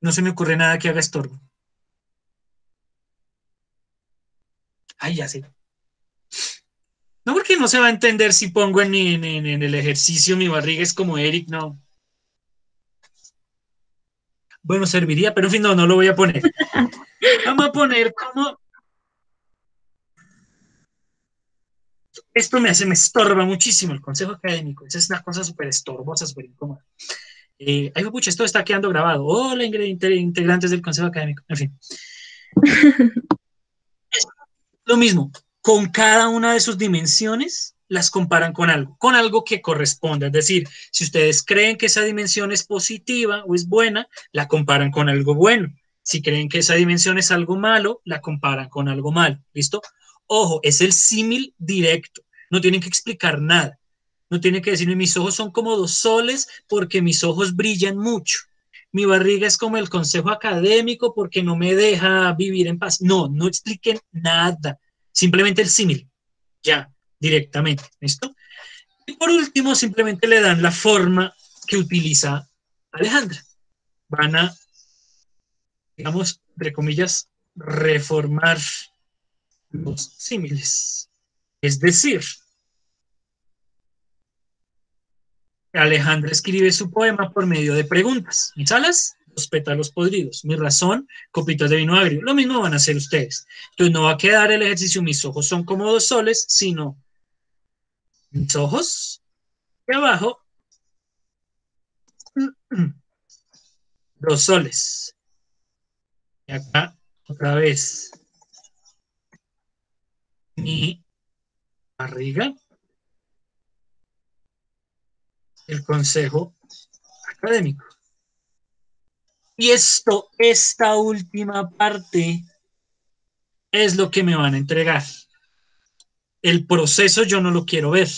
No se me ocurre nada que haga estorbo. Ay, ya sé. No, porque no se va a entender si pongo en el ejercicio mi barriga es como Eric, no. bueno, serviría, pero en fin, no lo voy a poner. Vamos a poner como... Esto me estorba muchísimo el consejo académico. Esa es una cosa súper estorbosa, súper incómoda. Ay, pucha, esto está quedando grabado. Hola, integrantes del consejo académico. En fin. Lo mismo, con cada una de sus dimensiones las comparan con algo que corresponda. Es decir, si ustedes creen que esa dimensión es positiva o es buena, la comparan con algo bueno. Si creen que esa dimensión es algo malo, la comparan con algo malo. ¿Listo? Ojo, es el símil directo. No tienen que explicar nada. No tienen que decirme, mis ojos son como 2 soles porque mis ojos brillan mucho. Mi barriga es como el consejo académico porque no me deja vivir en paz. No expliquen nada. Simplemente el símil. Ya, directamente. ¿Listo? Y por último, simplemente le dan la forma que utiliza Alejandra. Van a, digamos, entre comillas, reformar los símiles. Es decir, Alejandra escribe su poema por medio de preguntas. Mis alas, los pétalos podridos. Mi razón, copitas de vino agrio. Lo mismo van a hacer ustedes. Entonces no va a quedar el ejercicio, mis ojos son como 2 soles, sino mis ojos de abajo, 2 soles. Y acá, otra vez, mi barriga, el consejo académico. Y esta última parte es lo que me van a entregar. El proceso yo no lo quiero ver.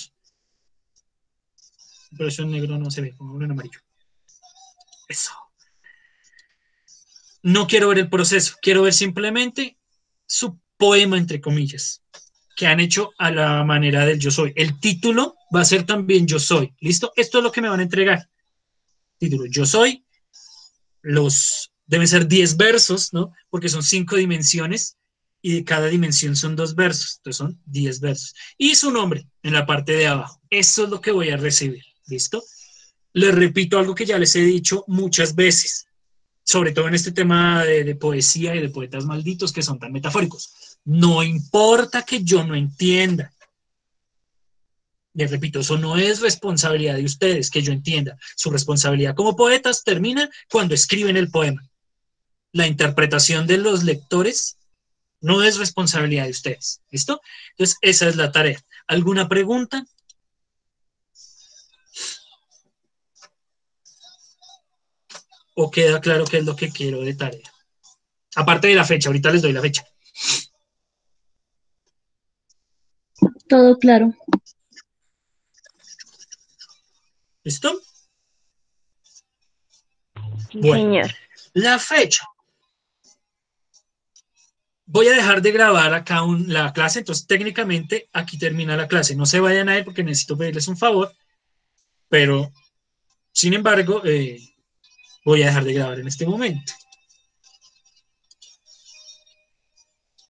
Pero eso en negro no se ve, como en amarillo. Eso. No quiero ver el proceso, quiero ver simplemente su poema, entre comillas, que han hecho a la manera del yo soy. El título va a ser también yo soy. ¿Listo? Esto es lo que me van a entregar. Título, yo soy. Deben ser 10 versos, ¿no? Porque son 5 dimensiones y de cada dimensión son 2 versos. Entonces son 10 versos. Y su nombre en la parte de abajo. Eso es lo que voy a recibir. ¿Listo? Les repito algo que ya les he dicho muchas veces, sobre todo en este tema de poesía y de poetas malditos que son tan metafóricos. No importa que yo no entienda. Les repito, eso no es responsabilidad de ustedes, que yo entienda. Su responsabilidad como poetas termina cuando escriben el poema. La interpretación de los lectores no es responsabilidad de ustedes. ¿Listo? Entonces, esa es la tarea. ¿Alguna pregunta? ¿O queda claro qué es lo que quiero de tarea? Aparte de la fecha, ahorita les doy la fecha. Todo claro. ¿Listo? Sí, Bueno, señor. la fecha. Voy a dejar de grabar acá la clase, entonces técnicamente aquí termina la clase. No se vayan a ir porque necesito pedirles un favor, pero sin embargo voy a dejar de grabar en este momento.